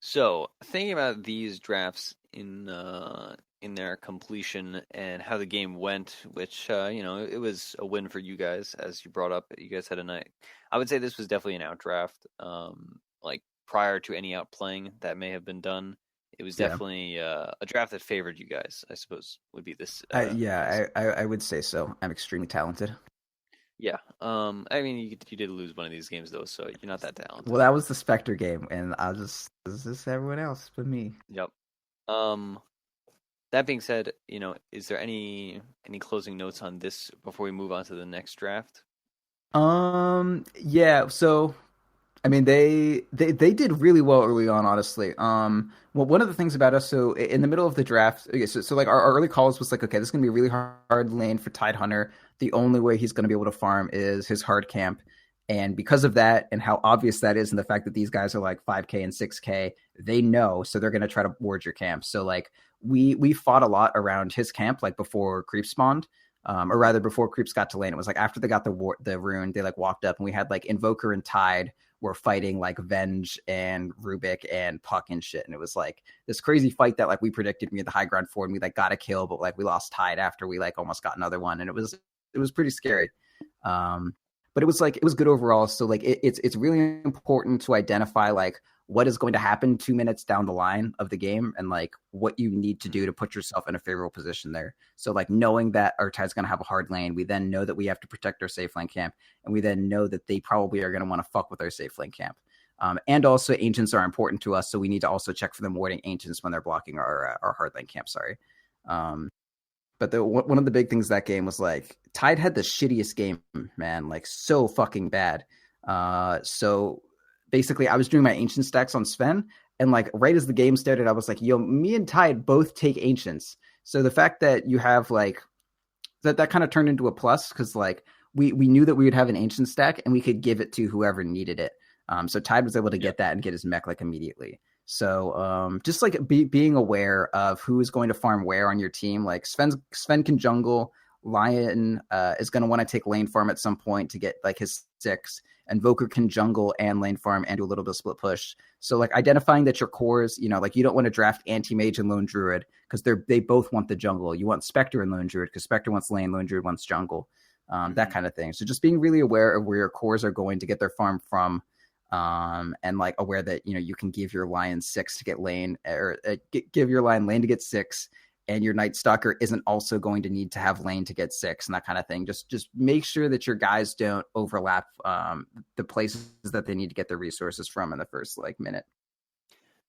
So thinking about these drafts in their completion and how the game went, which it was a win for you guys, as you brought up. You guys had a night. I would say this was definitely an outdraft. Like prior to any outplaying that may have been done, it was Yeah. definitely a draft that favored you guys. I suppose would be this case. I would say so. I'm extremely talented. Yeah. I mean, you did lose one of these games though, so you're not that Well, talented. that was the Spectre game, and this is everyone else but me. Yep. Um, That being said, is there any closing notes on this before we move on to the next draft? Yeah. So I mean, they did really well early on, honestly. Well, one of the things about us, so in the middle of the draft, okay, so like our early calls was like, okay, this is gonna be a really hard lane for Tidehunter. The only way he's gonna be able to farm is his hard camp, and because of that, and how obvious that is, and the fact that these guys are like 5K and 6K, they know, so they're gonna try to ward your camp. So like we fought a lot around his camp, like before creep spawned. Or rather, before creeps got to lane, it was like after they got the rune, they like walked up and we had like Invoker and Tide were fighting like Venge and Rubik and Puck and shit. And it was like this crazy fight that like we predicted we had the high ground for and we like got a kill, but like we lost Tide after we like almost got another one. And it was pretty scary. Um, but it was good overall. So like it's really important to identify like what is going to happen 2 minutes down the line of the game and like what you need to do to put yourself in a favorable position there. So like knowing that our tide's going to have a hard lane, we then know that we have to protect our safe lane camp, and we then know that they probably are going to want to fuck with our safe lane camp. And also ancients are important to us, so we need to also check for them warding ancients when they're blocking our hard lane camp. Sorry. But one of the big things that game was like Tide had the shittiest game, man, like so fucking bad. So basically, I was doing my ancient stacks on Sven, and like right as the game started, I was like, "Yo, me and Tide both take ancients." So the fact that you have like that kind of turned into a plus because like we knew that we would have an ancient stack and we could give it to whoever needed it. So Tide was able to Yep. get that and get his mech like immediately. So just like being aware of who is going to farm where on your team. Like Sven can jungle. Lion is going to want to take lane farm at some point to get like his 6, and Invoker can jungle and lane farm and do a little bit of split push. So like identifying that your cores, like you don't want to draft anti-mage and lone druid because they both want the jungle. You want Spectre and lone druid because Spectre wants lane, lone druid wants jungle, that kind of thing. So just being really aware of where your cores are going to get their farm from. And like aware that you can give your Lion 6 to get lane, or give your Lion lane to get 6, and your Night Stalker isn't also going to need to have lane to get 6 and that kind of thing. Just make sure that your guys don't overlap the places that they need to get their resources from in the first like minute.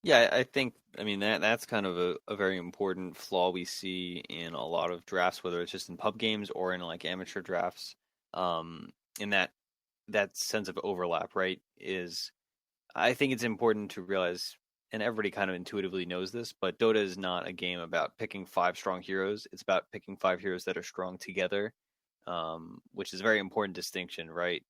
Yeah, I think that's kind of a very important flaw we see in a lot of drafts, whether it's just in pub games or in like amateur drafts. In that sense of overlap, right? I think it's important to realize, and everybody kind of intuitively knows this, but Dota is not a game about picking 5 strong heroes. It's about picking 5 heroes that are strong together, which is a very important distinction, right?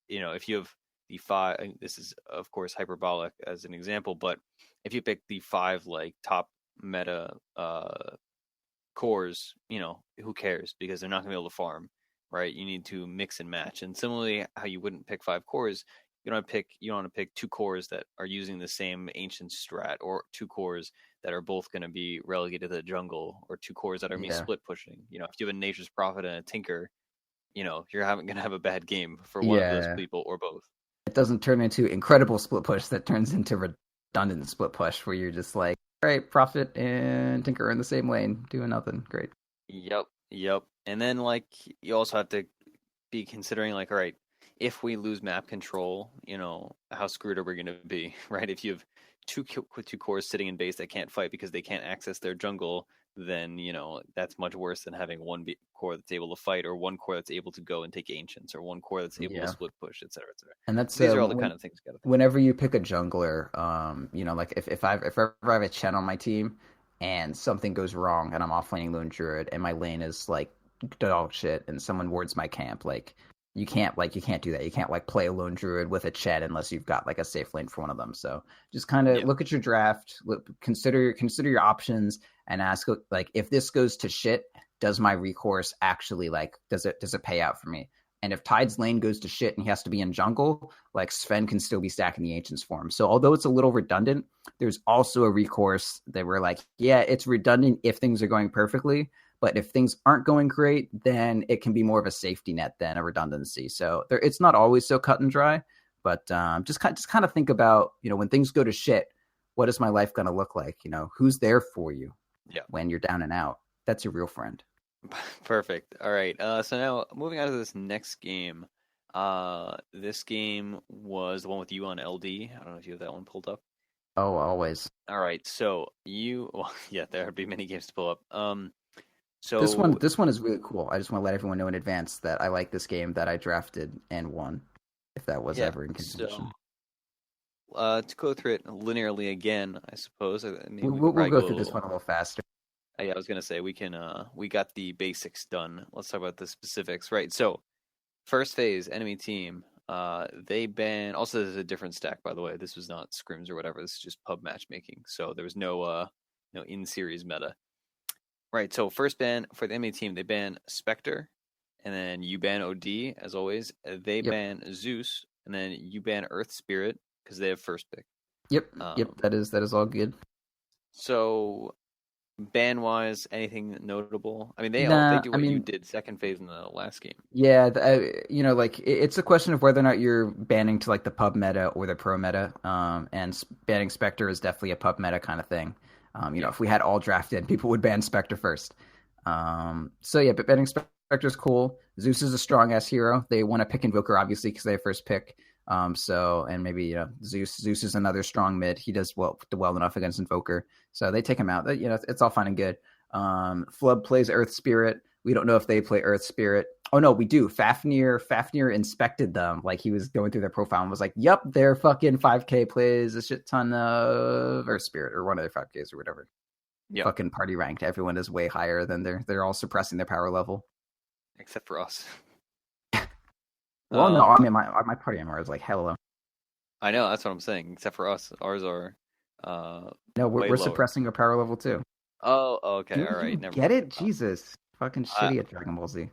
If you have the 5, this is of course hyperbolic as an example, but if you pick the 5 like top meta cores, who cares? Because they're not going to be able to farm, right? You need to mix and match. And similarly, how you wouldn't pick 5 cores, you don't want to pick 2 cores that are using the same ancient strat, or 2 cores that are both going to be relegated to the jungle, or 2 cores that are me split pushing. If you have a Nature's Prophet and a Tinker, you're going to have a bad game for one of those people or both. It doesn't turn into incredible split push that turns into redundant split push where you're just like, all right, Prophet and Tinker are in the same lane doing nothing. Great. Yep. And then like you also have to be considering like, all right, if we lose map control, how screwed are we going to be, right? If you have two cores sitting in base that can't fight because they can't access their jungle, then that's much worse than having one core that's able to fight, or one core that's able to go and take ancients, or one core that's able to split push, etc., etc. And that's these are all the kind of things you got to think. Whenever you pick a jungler, like if I have a Chen on my team and something goes wrong and I'm offlaning Lone Druid and my lane is like dog shit and someone wards my camp, like you can't do that. You can't like play a Lone Druid with a Chet unless you've got like a safe lane for one of them. So just kind of look at your draft, consider your options, and ask like, if this goes to shit, does my recourse actually like does it pay out for me? And if Tide's lane goes to shit and he has to be in jungle, like Sven can still be stacking the Ancients for him. So although it's a little redundant, there's also a recourse that we're like, yeah, it's redundant if things are going perfectly. But if things aren't going great, then it can be more of a safety net than a redundancy. So it's not always so cut and dry. But just kind of think about, when things go to shit, what is my life going to look like? Who's there for you when you're down and out? That's your real friend. Perfect. All right. So now moving on to this next game. This game was the one with you on LD. I don't know if you have that one pulled up. Oh, always. All right. So there would be many games to pull up. So this one is really cool. I just want to let everyone know in advance that I like this game, that I drafted and won, if that was ever in contention. So, to go through it linearly again, I suppose. We'll go through this one a little faster. Yeah, I was gonna say we got the basics done. Let's talk about the specifics, right? So, first phase, enemy team. They ban. Also, there's a different stack, by the way. This was not scrims or whatever. This is just pub matchmaking. So there was no in-series meta. Right, so first ban for the enemy team, they ban Spectre, and then you ban OD, as always. They ban Zeus, and then you ban Earth Spirit, because they have first pick. Yep, that is all good. So, ban-wise, anything notable? I mean, they do what you did second phase in the last game. Yeah, it's a question of whether or not you're banning to like the pub meta or the pro meta, and banning Spectre is definitely a pub meta kind of thing. If we had all drafted, people would ban Spectre first. But banning Spectre is cool. Zeus is a strong ass hero. They want to pick Invoker obviously because they have first pick. And maybe Zeus is another strong mid. He does well enough against Invoker, so they take him out. It's all fine and good. Flub plays Earth Spirit. We don't know if they play Earth Spirit. Oh no, we do. Fafnir inspected them, like he was going through their profile and was like, "Yep, their fucking 5K plays a shit ton of Earth Spirit, or one of their 5Ks or whatever." Yep. Fucking party ranked. Everyone is way higher than they're all suppressing their power level, except for us. Well, no, I mean my party MR is like hella low. I know, that's what I'm saying. Except for us, ours are. No, we're suppressing our power level too. Oh, okay, all right. Never get it, Jesus. fucking I shitty at Dragon Ball Z.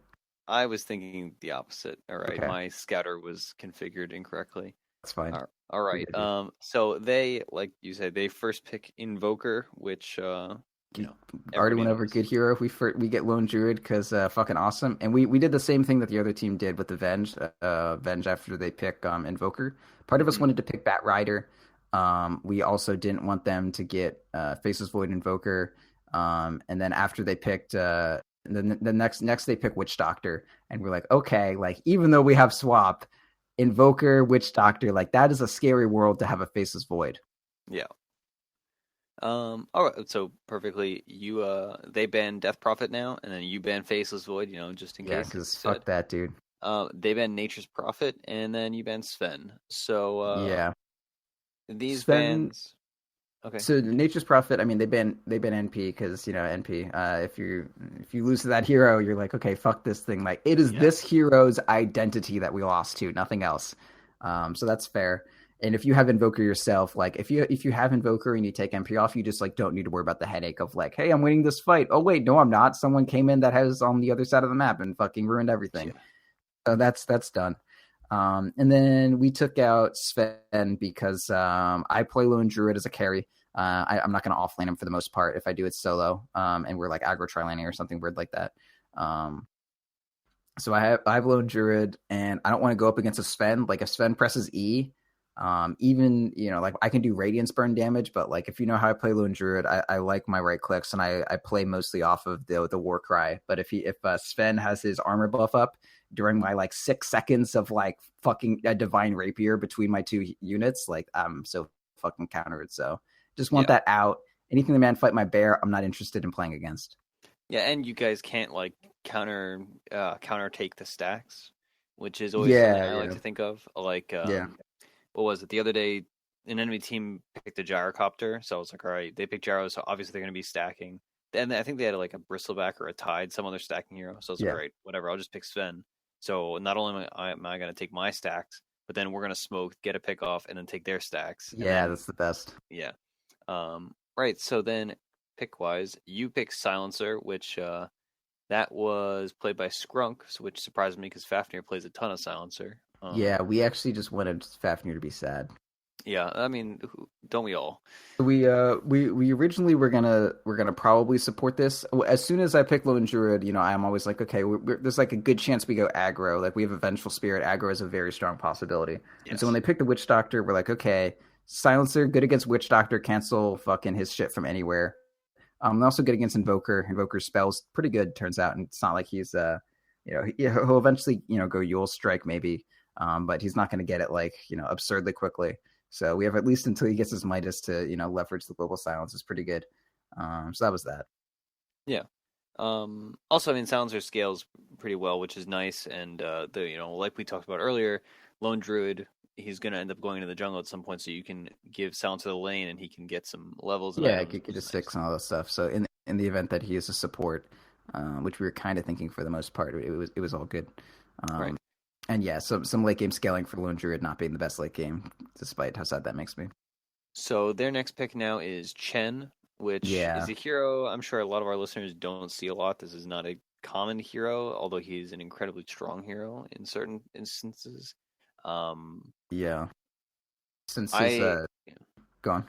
I was thinking the opposite. All right, Okay, my scouter was configured incorrectly. that's fine. All You're right. good, dude. So they, like you said, they first pick Invoker, which You already everybody went over knows. good hero. We get Lone Druid because fucking awesome, and we did the same thing that the other team did with the Venge after they pick Invoker. Part of us Hmm. wanted to pick Bat Rider. We also didn't want them to get Faceless Void Invoker. And then after they picked the next they pick Witch Doctor, and we're like, okay, like even though we have swap, Invoker, Witch Doctor, like that is a scary world to have a Faceless Void. Yeah. All right. So perfectly, they ban Death Prophet now, and then you ban Faceless Void. Just in Yeah, case, like because you fuck said. that, dude. They ban Nature's Prophet, and then you ban Sven. So Yeah. these Sven. bans. Okay. So Nature's Prophet, I mean, they ban NP because NP. If you lose to that hero, you're like, okay, fuck this thing. Like it is Yeah. this hero's identity that we lost to, nothing else. So that's fair. And if you have Invoker yourself, like if you have Invoker and you take MP off, you just like don't need to worry about the headache of like, hey, I'm winning this fight. Oh wait, no, I'm not. Someone came in that has on the other side of the map and fucking ruined everything. Yeah. So that's done. And then we took out Sven because I play Lone Druid as a carry. I'm not going to offlane him for the most part. If I do it solo, and we're like aggro trilaning or something weird like that. Um, so I have Lone Druid, and I don't want to go up against a Sven. Like if Sven presses E, even like I can do Radiance burn damage, but like if you know how I play Lone Druid, I like my right clicks, and I play mostly off of the War Cry. But if Sven has his armor buff up during my like 6 seconds of like fucking a divine rapier between my two units, like I'm so fucking countered. So just want Yeah. that out. Anything the man fight my bear, I'm not interested in playing against. Yeah, and you guys can't like counter take the stacks, which is always something Yeah, I like yeah, to think of. Like yeah, what was it the other day? An enemy team picked a gyrocopter, so I was like, all right, they picked gyro, so obviously they're going to be stacking. And I think they had like a bristleback or a tide, some other stacking hero. So I was like, yeah, all right, whatever, I'll just pick Sven. So not only am I going to take my stacks, but then we're going to smoke, get a pick off, and then take their stacks, and yeah. then That's the best. yeah. Right. So then pick wise, you pick Silencer, which that was played by Skrunk, which surprised me because Fafnir plays a ton of Silencer. Yeah, we actually just wanted Fafnir to be sad. Yeah, I mean, don't we all? We originally were gonna probably support this. As soon as I pick Lone Druid, I'm always like, okay, there's like a good chance we go aggro. Like we have a Vengeful Spirit. Aggro is a very strong possibility. And so when Yes. they picked the Witch Doctor, we're like, okay, Silencer, good against Witch Doctor, cancel fucking his shit from anywhere. Also good against Invoker. Invoker spells pretty good, turns out, and it's not like he's he'll eventually go Yule Strike maybe, but he's not going to get it like absurdly quickly. So we have at least until he gets his Midas to leverage the global silence is pretty good. So that was that. Yeah. Also, I mean, Silencer scales pretty well, which is nice. And like we talked about earlier, Lone Druid, he's gonna end up going into the jungle at some point, so you can give Silencer the lane, and he can get some levels and Yeah, items, get which a is nice. six and all that stuff. So in the event that he is a support, which we were kind of thinking for the most part, it was all good. Right. Um, and yeah, some late game scaling for Lone Druid not being the best late game, despite how sad that makes me. So their next pick now is Chen, which Yeah, is a hero I'm sure a lot of our listeners don't see a lot. This is not a common hero, although he's an incredibly strong hero in certain instances. Um, yeah. Since his I, gone.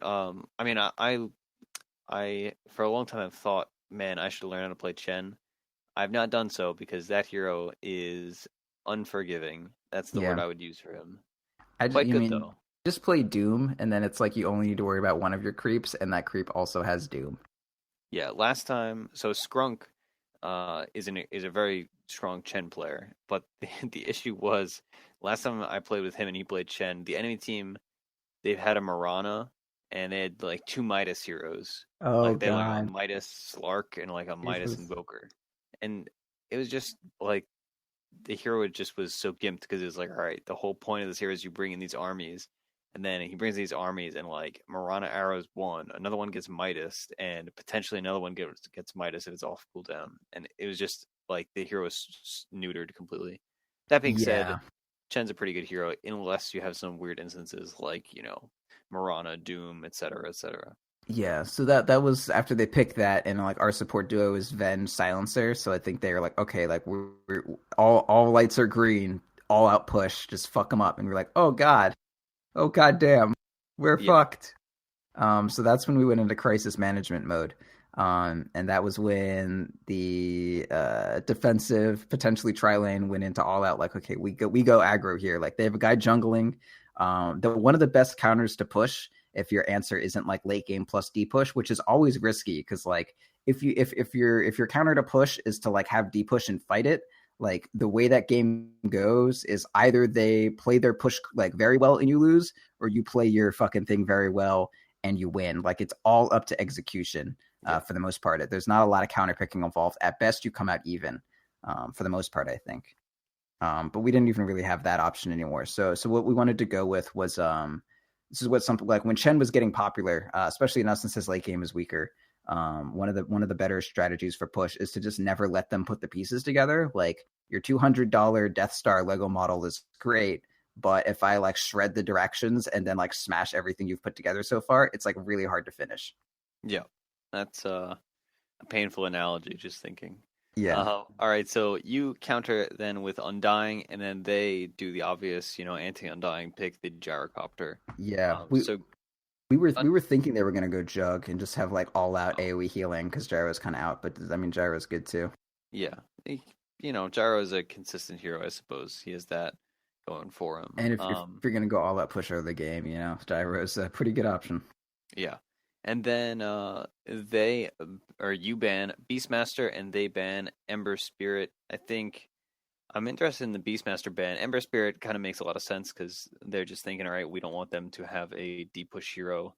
I mean, I for a long time have thought, man, I should learn how to play Chen. I've not done so because that hero is unforgiving. That's the word Yeah, I would use for him. Quite you good mean though. just play Doom, and then it's like you only need to worry about one of your creeps, and that creep also has Doom. Yeah, last time, so Skrunk is a very strong Chen player, but the issue was last time I played with him and he played Chen, the enemy team they've had a Marana and they had like two Midas heroes. Oh Like they had like a God, Midas Slark and like a Midas Jesus. Invoker. And it was just like the hero just was so gimped because it was like, all right, the whole point of this hero is you bring in these armies, and then he brings these armies, and like Marana arrows one, another one gets Midas, and potentially another one gets Midas if it's off cooldown, and it was just like the hero was neutered completely. That being said, Yeah, Chen's a pretty good hero unless you have some weird instances like Marana, Doom, etc., etc. Yeah, so that was after they picked that, and like our support duo is Ven Silencer. So I think they were like, okay, like we're all lights are green, all out push, just fuck them up, and we're like, oh god damn, we're Yeah, fucked. So that's when we went into crisis management mode. And that was when the defensive, potentially tri lane went into all out. Like, okay, we go aggro here. Like they have a guy jungling. One of the best counters to push if your answer isn't like late game plus D push, which is always risky because like if your counter to push is to like have D push and fight it, like the way that game goes is either they play their push like very well and you lose, or you play your fucking thing very well and you win. Like it's all up to execution yeah. for the most part. There's not a lot of counter picking involved. At best, you come out even for the most part, I think. But we didn't even really have that option anymore. So what we wanted to go with was this is what something like when Chen was getting popular, especially now since his late game is weaker. One of the better strategies for push is to just never let them put the pieces together. Like your $200 Death Star Lego model is great, but if I like shred the directions and then like smash everything you've put together so far, it's like really hard to finish. Yeah, that's a painful analogy. Just thinking. Yeah, All right, so you counter then with Undying, and then they do the obvious, anti-Undying pick the Gyrocopter. yeah. Um, We so we were Un- we were thinking they were gonna go Jug and just have like all out AOE healing because Gyro's kind of out, but I mean Gyro's good too. yeah, Gyro is a consistent hero, I suppose. He has that going for him. And if you're gonna go all out push out of the game, Gyro's a pretty good option. Yeah. And then they or you ban Beastmaster and they ban Ember Spirit. I think I'm interested in the Beastmaster ban. Ember Spirit kind of makes a lot of sense because they're just thinking, all right, we don't want them to have a deep push hero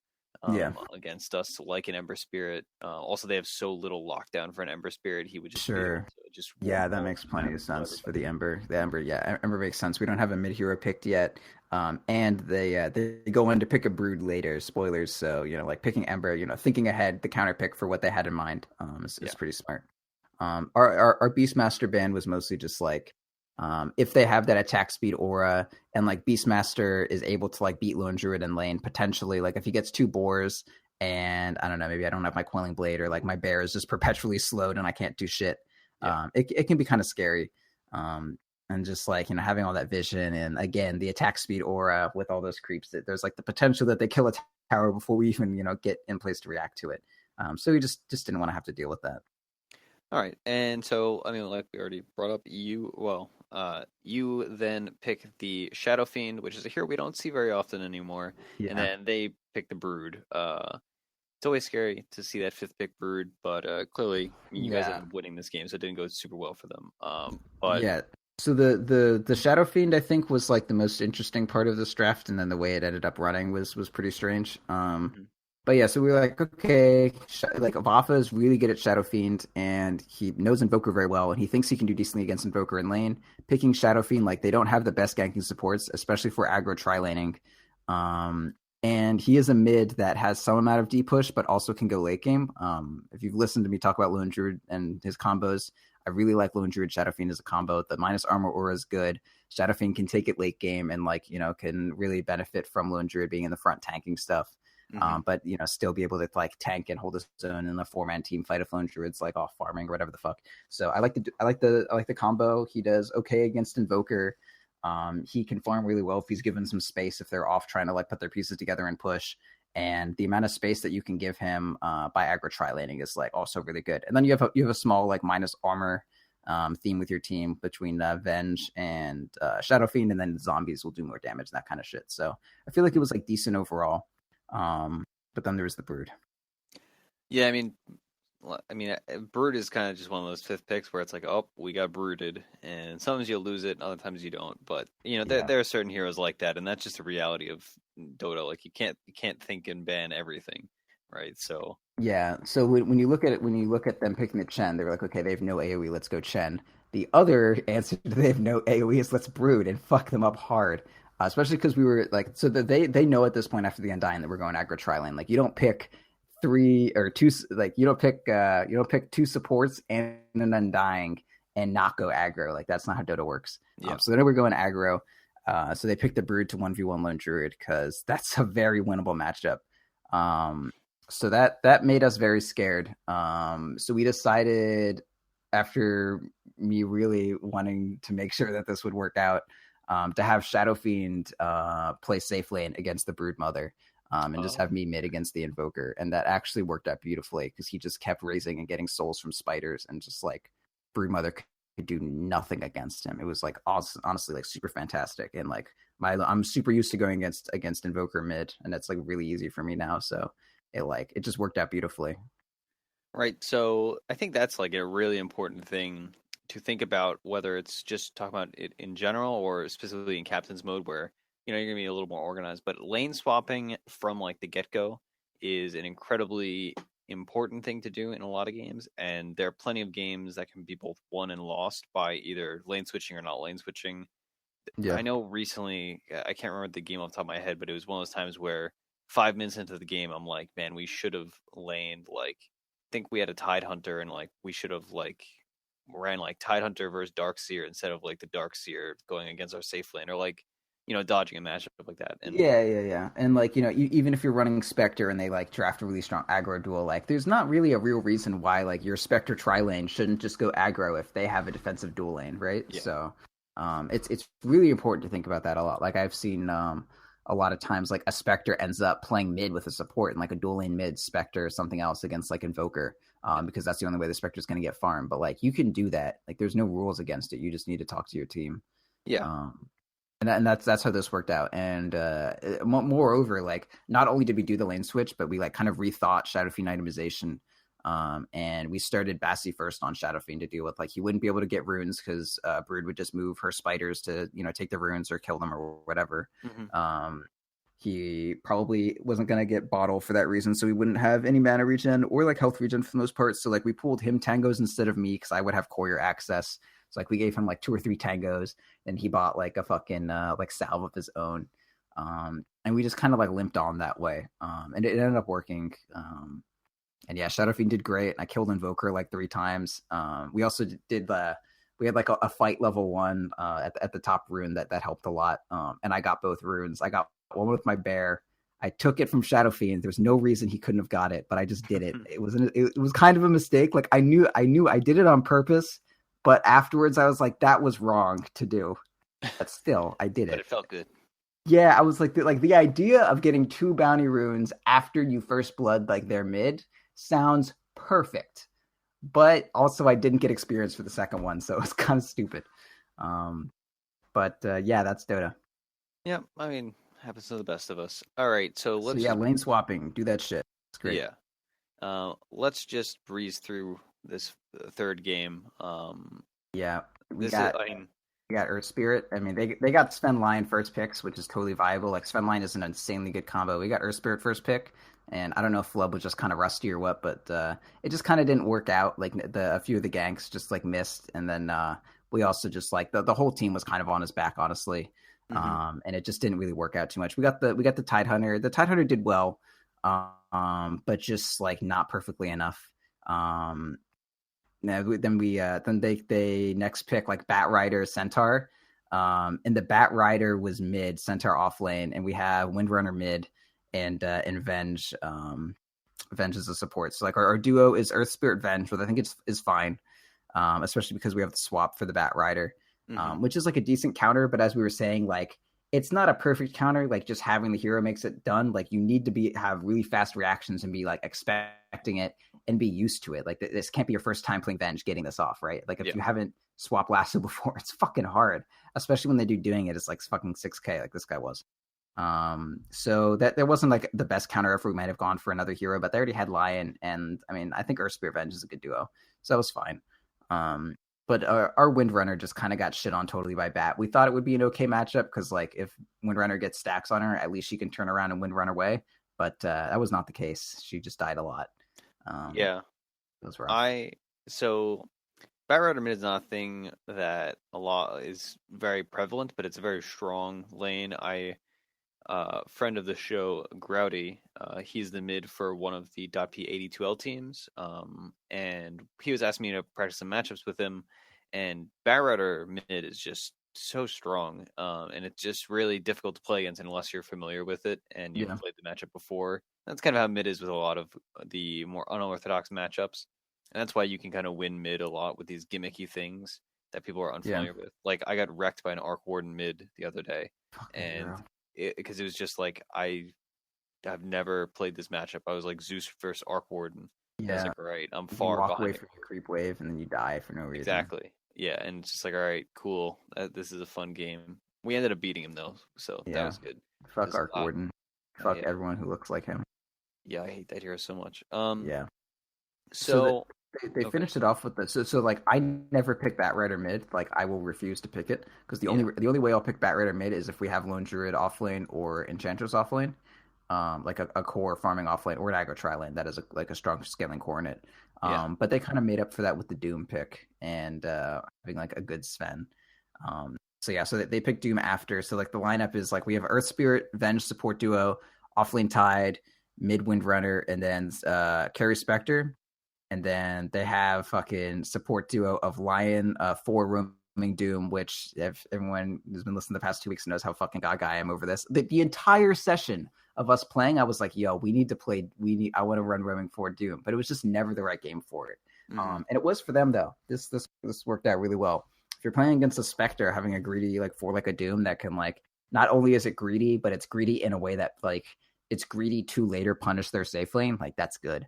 Yeah, against us like an Ember Spirit. Also, they have so little lockdown for an Ember Spirit, he would just be able sure. to just Yeah, warp that all makes plenty of kill sense for everybody. the Ember. The Ember, yeah, Ember makes sense. We don't have a mid hero picked yet, and they go in to pick a Brood later. Spoilers, so like picking Ember, thinking ahead, the counter pick for what they had in mind, is Yeah. pretty smart. Our Beastmaster ban was mostly just like, if they have that attack speed aura and like Beastmaster is able to like beat Lone Druid in lane potentially, like if he gets two boars and I don't know, maybe I don't have my Quelling Blade or like my bear is just perpetually slowed and I can't do shit. Yeah. It can be kind of scary. And just like having all that vision and again the attack speed aura with all those creeps, that there's like the potential that they kill a tower before we even get in place to react to it. So we just didn't want to have to deal with that. All right, and so I mean, like we already brought up, you then pick the Shadow Fiend, which is a hero we don't see very often anymore, and Yeah, then they pick the Brood. It's always scary to see that fifth pick Brood, but clearly, I mean, you guys yeah, ended up winning this game, so it didn't go super well for them. But yeah. So the Shadow Fiend I think was like the most interesting part of this draft, and then the way it ended up running was pretty strange. mhm, But yeah, so we were like, okay, like Vafa is really good at Shadow Fiend, and he knows Invoker very well, and he thinks he can do decently against Invoker in lane. Picking Shadow Fiend, like they don't have the best ganking supports, especially for aggro tri-laning. Um, and he is a mid that has some amount of D push, but also can go late game. If you've listened to me talk about Lone Druid and his combos, I really like Lone Druid Shadow Fiend as a combo. The minus armor aura is good. Shadow Fiend can take it late game and like can really benefit from Lone Druid being in the front tanking stuff. mhm. But still be able to like tank and hold his own in a 4-man team fight if Lone Druid's like off farming or whatever the fuck. So I like the combo. He does okay against Invoker. He can farm really well if he's given some space if they're off trying to like put their pieces together and push. And the amount of space that you can give him by aggro tri laning is like also really good. And then you have a small like minus armor theme with your team between Venge and Shadow Fiend, and then zombies will do more damage and that kind of shit. So I feel like it was like decent overall. But then there was the Brood. Yeah, Brood is kind of just one of those fifth picks where it's like, oh, we got brooded, and sometimes you'll lose it, and other times you don't. But there Yeah. there are certain heroes like that, and that's just the reality of Dota. Like you can't think and ban everything, right? So Yeah. So when you look at it, when you look at them picking the Chen, they were like, okay, they have no AoE, let's go Chen. The other answer to they have no AoE is let's Brood and fuck them up hard. Especially because we were like, so that they know at this point after the Undying that we're going aggro tri-lane. Like you don't pick three or two, like you don't pick two supports and an Undying and not go aggro. Like that's not how Dota works. yeah, So then we're going aggro. So they picked the Brood to 1v1 Lone Druid because that's a very winnable matchup. Um, So that made us very scared. So we decided, after me really wanting to make sure that this would work out, to have Shadow Fiend play safe lane against the Broodmother, and just have Oh, me mid against the Invoker, and that actually worked out beautifully because he just kept raising and getting souls from spiders, and just like Broodmother could do nothing against him. It was like awesome, honestly, like super fantastic, and like I'm super used to going against Invoker mid, and that's like really easy for me now. So it just worked out beautifully. right. So I think that's like a really important thing to think about, whether it's just talking about it in general or specifically in captain's mode, where you're gonna be a little more organized. But lane swapping from like the get go is an incredibly important thing to do in a lot of games, and there are plenty of games that can be both won and lost by either lane switching or not lane switching. Yeah. I know recently, I can't remember the game off the top of my head, but it was one of those times where 5 minutes into the game, I'm like, man, we should have laned like, I think we had a Tide Hunter, and like we should have like ran like Tide Hunter versus Darkseer instead of like the Darkseer going against our safe lane, or like dodging a matchup like that. And Yeah. And like, even if you're running Spectre and they like draft a really strong aggro duel, like there's not really a real reason why like your Spectre tri lane shouldn't just go aggro if they have a defensive dual lane, right? yeah, So it's really important to think about that a lot. Like I've seen a lot of times like a Spectre ends up playing mid with a support and like a dual lane mid Spectre or something else against like Invoker. yeah, Because that's the only way the Spectre is going to get farmed. But like you can do that. Like there's no rules against it. You just need to talk to your team. yeah. Um, and that's how this worked out. And moreover, like not only did we do the lane switch, but we like kind of rethought Shadow Fiend itemization. And we started Bassi first on Shadow Fiend to deal with like he wouldn't be able to get runes because Brood would just move her spiders to take the runes or kill them or whatever. Hmm. Um, he probably wasn't gonna get bottle for that reason, so he wouldn't have any mana regen or like health regen for the most part. So like we pulled him tangos instead of me because I would have courier access. So like we gave him like two or three tangos, and he bought like a fucking like salve of his own. And we just kind of like limped on that way. And it ended up working. And yeah, Shadowfiend did great. I killed Invoker like 3 times. We also did the we had like a fight level 1 at the top rune that helped a lot. And I got both runes. I got one with my bear. I took it from Shadowfiend. There's no reason he couldn't have got it, but I just did it. It was kind of a mistake. Like I knew I did it on purpose, but afterwards I was like that was wrong to do. But still, I did But it. it felt good. Yeah, I was like the idea of getting 2 bounty runes after you first blood like their mid sounds perfect. But also I didn't get experience for the second one, so it was kind of stupid. Um, but yeah, that's Dota. Yeah, I mean, happens to the best of us. All right, so So let's yeah, just lane swapping, do that shit. It's great. yeah. Let's just breeze through this third game. Yeah, we This is, got I mean, we got Earth Spirit. I mean, they got Sven Lion first picks, which is totally viable. Like Sven Lion is an insanely good combo. We got Earth Spirit first pick, and I don't know if Flub was just kind of rusty or what, but it just kind of didn't work out. Like a few of the ganks just like missed, and then we also just like the whole team was kind of on his back, honestly. mhm. And it just didn't really work out too much. We got the Tide Hunter. The Tide Hunter did well, but just like not perfectly enough. Then they next pick like Bat Rider Centaur, and the Bat Rider was mid, Centaur off lane, and we have Windrunner mid, and Venge as a support. So like our duo is Earth Spirit Venge, which I think is fine, especially because we have the swap for the Bat Rider, Mhm. which is like a decent counter. But as we were saying, like it's not a perfect counter. Like just having the hero makes it done. Like you need to have really fast reactions and be like expecting it and be used to it. Like this can't be your first time playing Venge getting this off, right? Like if Yeah. you haven't swapped lasso before, it's fucking hard, especially when they do doing it. It's like fucking 6K, like this guy was. So that there wasn't like the best counter if we might have gone for another hero, but they already had Lion, and I mean I think Earth Spirit Venge is a good duo, so that was fine. Um, but our Windrunner just kind of got shit on totally by Bat. We thought it would be an okay matchup because like if Windrunner gets stacks on her, at least she can turn around and Windrun away. But that was not the case. She just died a lot. Yeah. It was rough. I so Bat Rider mid is not a thing that a lot is very prevalent, but it's a very strong lane. I friend of the show, Grouty, he's the mid for one of the .p82L teams, and he was asking me to practice some matchups with him, and Bat Rider mid is just so strong, and it's just really difficult to play against unless you're familiar with it and you've Yeah. played the matchup before. That's kind of how mid is with a lot of the more unorthodox matchups, and that's why you can kind of win mid a lot with these gimmicky things that people are Yeah. unfamiliar with. Like I got wrecked by an Arc Warden mid the other day, Fucking and hero. because it was just like I've never played this matchup. I was like Zeus versus Arc Warden. And I was Yeah. like, all right, I'm You far walk away behind. from your creep wave and then you die for no reason. Exactly. Yeah, and it's just like, all right, cool. This is a fun game. We ended up beating him though, so that Yeah. was good. Fuck 'Cause, Arc Warden. Fuck yeah, everyone who looks like him. yeah, I hate that hero so much. Yeah. So that So they okay, finished it off with the so like I never pick Bat Rider mid. Like I will refuse to pick it because the yeah, only way I'll pick Bat Rider mid is if we have Lone Druid offlane or Enchantress offlane. Like a core farming offlane or an aggro tri lane that is like a strong scaling core in it. yeah, But they kind of made up for that with the Doom pick and having like a good Sven. So yeah, so they picked Doom after. So like the lineup is like we have Earth Spirit, Venge support duo, offlane Tide, mid Wind Runner, and then Carry Spectre. And then they have fucking support duo of Lion, 4 roaming Doom, which if everyone has been listening the past 2 weeks knows how fucking gaga I am over this. The entire session of us playing, I was like, yo, we need to play. I want to run roaming for Doom, but it was just never the right game for it. hmm And it was for them though. This worked out really well. If you're playing against a Spectre, having a greedy like for like a Doom that can like not only is it greedy, but it's greedy in a way that like it's greedy to later punish their safe lane. Like that's good.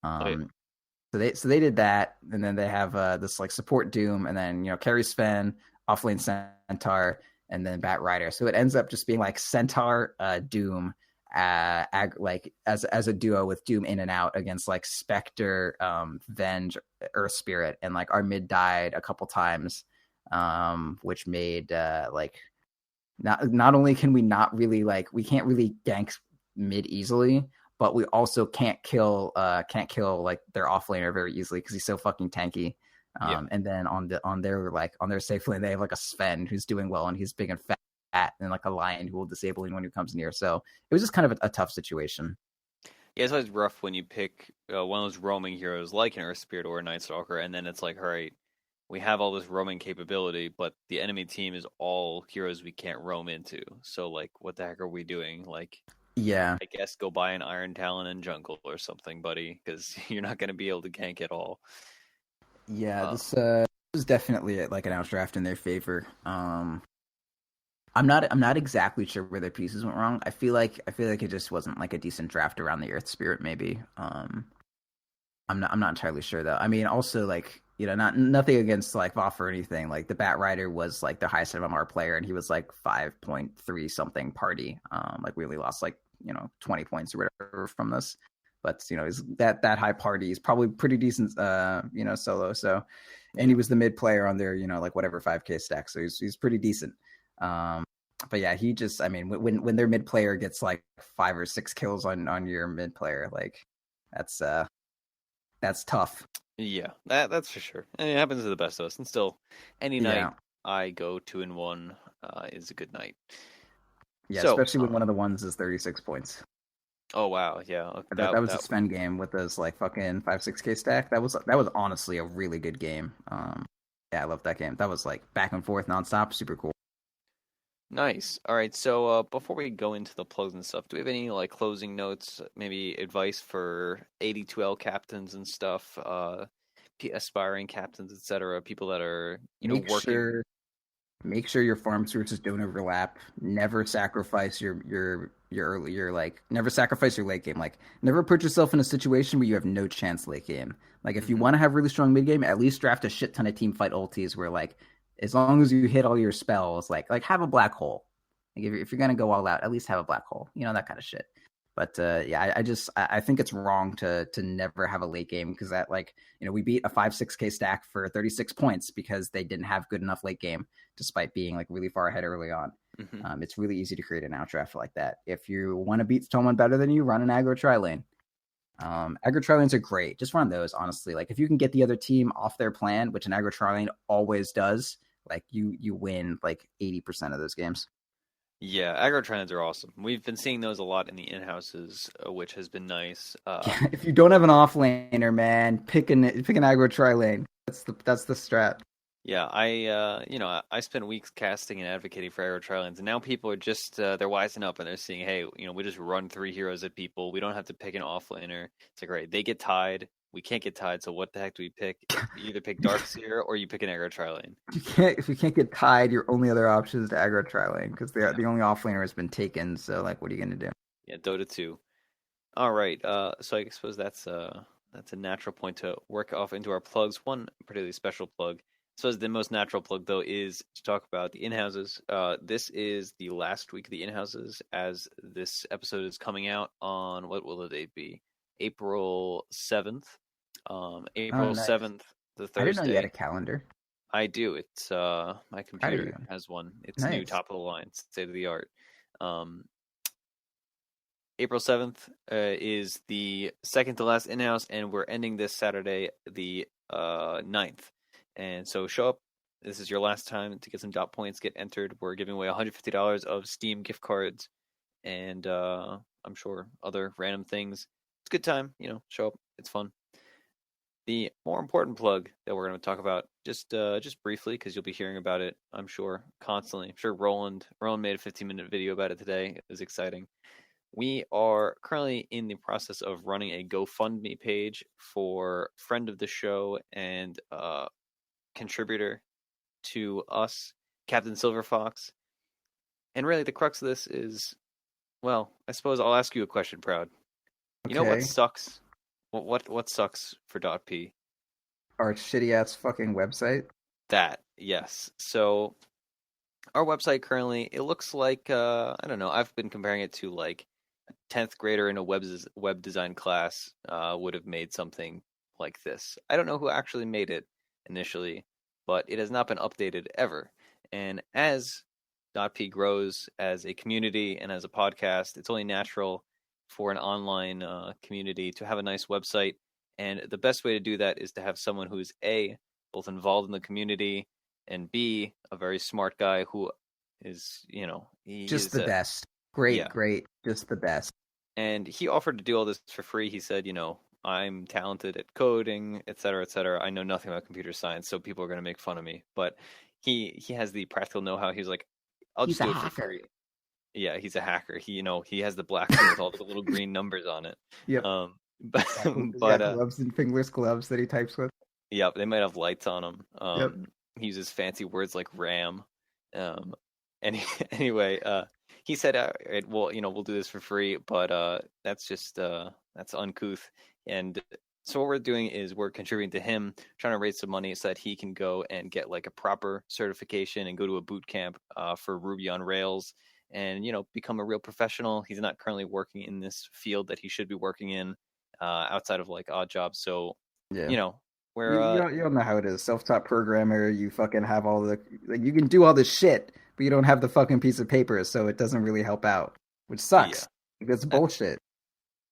oh, yeah. Um, so they did that, and then they have this like support Doom, and then carry Sven, offlane Centaur, and then Bat Rider. So it ends up just being like Centaur, Doom, like as a duo with Doom in and out against like Spectre, Venge, Earth Spirit, and like our mid died a couple times, which made like not only can we not really like we can't really gank mid easily, but we also can't kill like their offlaner very easily because he's so fucking tanky. Yeah. And then on their safe lane they have like a Sven who's doing well and he's big and fat and like a Lion who will disable anyone who comes near. So it was just kind of a tough situation. Yeah, it's always rough when you pick one of those roaming heroes like an Earth Spirit or a Night Stalker, and then it's like, all right, we have all this roaming capability, but the enemy team is all heroes we can't roam into. So, like, what the heck are we doing? Like, Yeah, I guess go buy an Iron Talon and jungle or something, buddy, because you're not going to be able to gank at all. yeah. Uh, This was definitely like an outdraft in their favor. I'm not exactly sure where their pieces went wrong. I feel like it just wasn't like a decent draft around the Earth Spirit maybe. I'm not entirely sure though. I mean, also like nothing against like Voff or anything. Like the Bat Rider was like the highest MMR player, and he was like 5.3 something party. Like we only lost like 20 points or whatever from this, but is that high party is probably pretty decent. Solo. So, and he was the mid player on their like whatever 5K stack. So he's pretty decent. But yeah, he just I mean when their mid player gets like 5 or 6 kills on your mid player, like that's tough. yeah, that's for sure. And it happens to the best of us. And still, any night Yeah. I go 2-1 is a good night. Yeah, So, especially when one of the ones is 36 points. oh wow, yeah, That was a Sven game with those like fucking 5-6K stack. That was honestly a really good game. Yeah, I love that game. That was like back and forth nonstop, super cool. nice. All right, so before we go into the plugs and stuff, do we have any like closing notes, maybe advice for 82L captains and stuff, aspiring captains, etc., people that are Make working? sure make sure your farm sources don't overlap. Never sacrifice never sacrifice your late game. Like never put yourself in a situation where you have no chance late game. Like if you Hmm. want to have really strong mid game, at least draft a shit ton of team fight ultis where like as long as you hit all your spells, like have a black hole. Like if you're gonna go all out, at least have a black hole. That kind of shit. But yeah, I think it's wrong to never have a late game because that we beat a 5-6K stack for 36 points because they didn't have good enough late game despite being like really far ahead early on. Hmm. It's really easy to create an outdraft like that. If you want to beat someone better than you, run an aggro tri lane. Aggro tri lanes are great. Just run those honestly. Like if you can get the other team off their plan, which an aggro tri lane always does, like you win like 80% of those games. Yeah, aggro trends are awesome. We've been seeing those a lot in the in-houses, which has been nice. If you don't have an off laner, man, pick an aggro tri lane. That's the strat. Yeah, I spent weeks casting and advocating for aero trialians, and now people are just they're wising up and they're seeing, hey, we just run three heroes at people. We don't have to pick an offlaner. It's like, right, they get tied, we can't get tied, so what the heck do we pick? You either pick Darkseer or you pick an aero trialian. If you can't get tied, your only other option is to aggro tri-lane because Yeah, the only offlaner has been taken. So like, what are you gonna do? yeah, Dota 2. All right, so I suppose that's a natural point to work off into our plugs. One particularly special plug. So the most natural plug though is to talk about the in-houses. This is the last week of the in-houses as this episode is coming out on what will the date be? April 7th. Oh, April nice. 7th, the I didn't know you had a Thursday. calendar. I do. It's my Proud of computer you. has one. It's new, Nice. top of the line, state of the art. Um, April 7th is the second to last in-house, and we're ending this Saturday, the 9th. And so show up. This is your last time to get some dot points, get entered. We're giving away $150 of Steam gift cards and I'm sure other random things. It's a good time, show up. It's fun. The more important plug that we're going to talk about just briefly because you'll be hearing about it, I'm sure, constantly. I'm sure Roland made a 15-minute video about it today. It was exciting. We are currently in the process of running a GoFundMe page for friend of the show and contributor to us, Captain Silverfox. And really, the crux of this is, well, I suppose I'll ask you a question, Proud. You know what Okay. sucks? What sucks for .p? Our shitty ass fucking website. That, yes. So our website currently, it looks like I don't know. I've been comparing it to like 10th grader in a web design class would have made something like this. I don't know who actually made it initially, but it has not been updated ever. And as .p grows as a community and as a podcast, it's only natural for an online community to have a nice website. And the best way to do that is to have someone who's A, both involved in the community, and B, a very smart guy who is, he Just is the a, best. Great, yeah, great. Just the best. and he offered to do all this for free. He said, I'm talented at coding, et cetera, et cetera. I know nothing about computer science, so people are going to make fun of me. But he has the practical know-how. He's like, I'll He's just a do it for hacker. free. Yeah, he's a hacker. He has the black screen with all the little green numbers on it. Yep. Um, but He's but got gloves and fingerless gloves that he types with. yeah, they might have lights on them. Yep. He uses fancy words like RAM. Um, any anyway, he said, well, we'll do this for free, but that's just that's uncouth. And so what we're doing is we're contributing to him, trying to raise some money so that he can go and get like a proper certification and go to a boot camp for Ruby on Rails and become a real professional. He's not currently working in this field that he should be working in outside of like odd jobs. So Yeah. you know You, we're you don't know how it is. Self-taught programmer, you fucking have all the like you can do all this shit, but you don't have the fucking piece of paper, so it doesn't really help out, which yeah. sucks. Like, that's bullshit.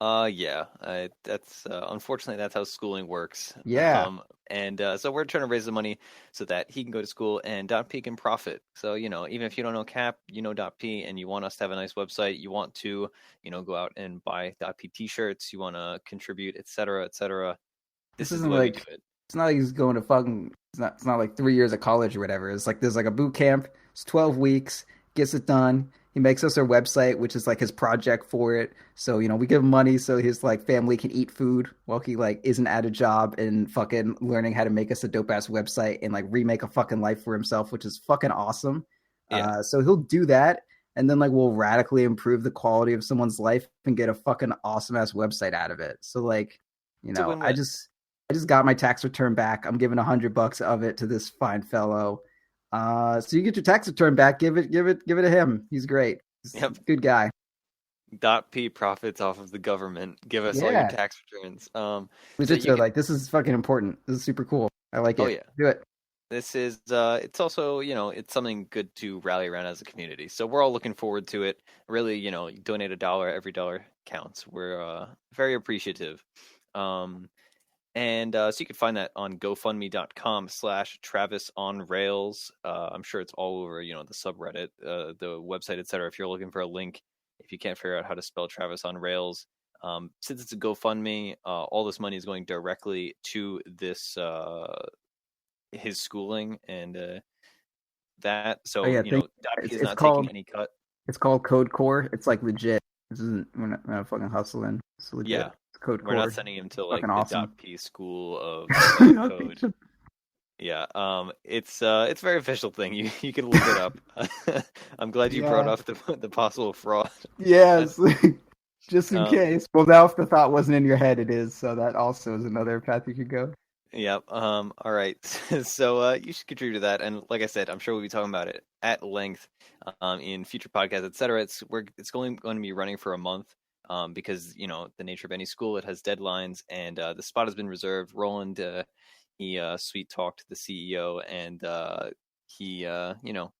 Yeah, that's unfortunately that's how schooling works. Yeah. And so we're trying to raise the money so that he can go to school and .p can profit. So even if you don't know Cap, you know .p, and you want us to have a nice website, you want to go out and buy .p t-shirts, you want to contribute, etc., etc. This This is the isn't way we like do it. it's not like he's going to fucking it's not like 3 years of college or whatever. It's like there's like a boot camp. It's 12 weeks, gets it done. He makes us our website, which is like his project for it. So, we give him money so his like family can eat food while he like isn't at a job and fucking learning how to make us a dope ass website and like remake a fucking life for himself, which is fucking awesome. Yeah, So he'll do that and then like we'll radically improve the quality of someone's life and get a fucking awesome ass website out of it. So like, it's a I win-win. just got my tax return back. I'm giving $100 of it to this fine fellow. So you get your tax return back. Give it to him. He's great. He's a Yep. good guy. P profits off of the government. Give us all your Yeah. tax returns. So Legit you though, can. like this is fucking important. This is super cool. I like Oh it. yeah. Do it. This is it's also it's something good to rally around as a community, so we're all looking forward to it. Really, donate $1, every dollar counts. We're very appreciative. And so you can find that on gofundme.com/Travis on Rails. I'm sure it's all over the subreddit, the website, etc. If you're looking for a link, if you can't figure out how to spell Travis on Rails, since it's a GoFundMe, all this money is going directly to this his schooling and that. Oh So yeah, .p is it's not taking called any cut. Code Core. It's like legit. This isn't we're not fucking hustling. It's legit. Yeah, It's Code we're not Core. sending him to Fucking like the awesome. .p school of Okay, code. Yeah, it's a very official thing. You can look it up. I'm glad you brought yeah. up the possible fraud. Yes. Just in Um, case. Well, now if the thought wasn't in your head, it is. So that also is another path you could go. yeah. All right. So you should contribute to that, and like I said, I'm sure we'll be talking about it at length in future podcasts, etc. It's going to be running for a month because the nature of any school, it has deadlines, and the spot has been reserved. Roland he sweet talked the CEO, and he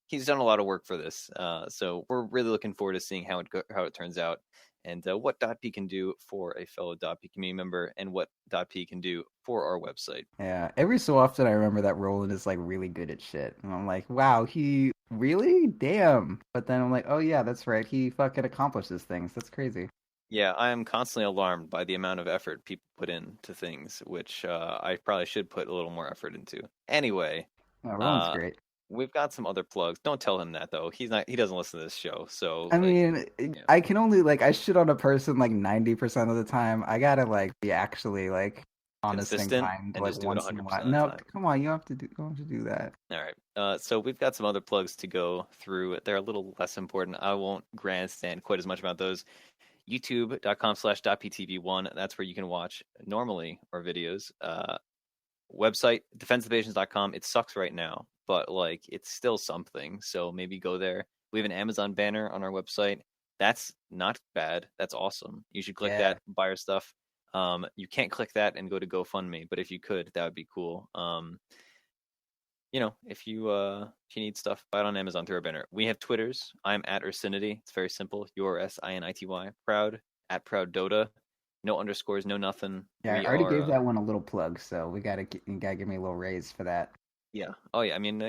he's done a lot of work for this. So we're really looking forward to seeing how it turns out, and what .p can do for a fellow .p community member, and what .p can do for our website. Yeah. Every so often, I remember that Roland is like really good at shit, and I'm like, wow, he really, damn. But then I'm like, oh yeah, that's right. He fucking accomplishes things. That's crazy. Yeah, I am constantly alarmed by the amount of effort people put into things, which I probably should put a little more effort into. Anyway, Yeah, Roland's uh, great. we've got some other plugs. Don't tell him that though. He doesn't listen to this show, so I like, mean, yeah, I can only like I shit on a person like 90% of the time. I gotta like be actually like honest and consistent kind and like just do it once in a while. 100% of the No, time. come on, you don't have to do that. All right. So we've got some other plugs to go through. They're a little less important. I won't grandstand quite as much about those. YouTube.com/.ptv1. That's where you can watch normally our videos. Website, defenseofthepatients.com. It sucks right now, but like it's still something. So maybe go there. We have an Amazon banner on our website. That's not bad. That's awesome. You should click Yeah. that, buy our stuff. You can't click that and go to GoFundMe, but if you could, that would be cool. If you need stuff, buy it on Amazon through our banner. We have Twitters. I'm at Ursinity. It's very simple. URSINITY. Proud at Proud Dota. No underscores, no nothing. Yeah, I We already are gave that one a little plug, so you gotta give me a little raise for that. yeah. Oh yeah. I mean,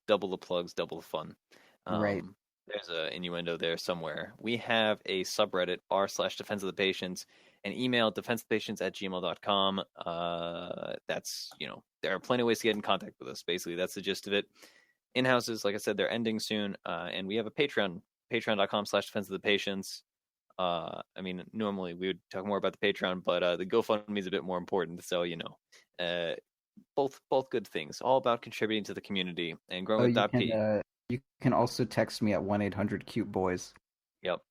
double the plugs, double the fun. Right. There's a innuendo there somewhere. We have a subreddit r/defense of the patients, an email defenseofthepatients@gmail.com. That's there are plenty of ways to get in contact with us. Basically, that's the gist of it. In-houses, like I said, they're ending soon, and we have a Patreon, patreon.com/defense of the patients. I mean, normally we would talk more about the Patreon, but the GoFundMe is a bit more important. So uh, both good things. All about contributing to the community and growing Oh, with .p. you can also text me at 1-800 cute boys. Yep.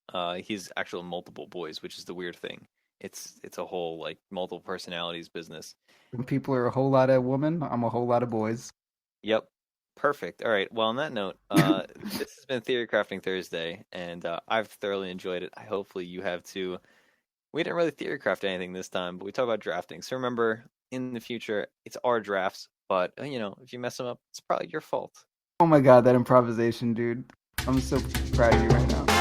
He's actually multiple boys, which is the weird thing. It's a whole like multiple personalities business. When people are a whole lot of women, I'm a whole lot of boys. Yep. Perfect. All right. Well, on that note, this has been Theory Crafting Thursday, and I've thoroughly enjoyed it. Hopefully you have too. We didn't really theory craft anything this time, but we talked about drafting. So remember, in the future, it's our drafts, but if you mess them up, it's probably your fault. Oh my god, that improvisation, dude. I'm so proud of you right now.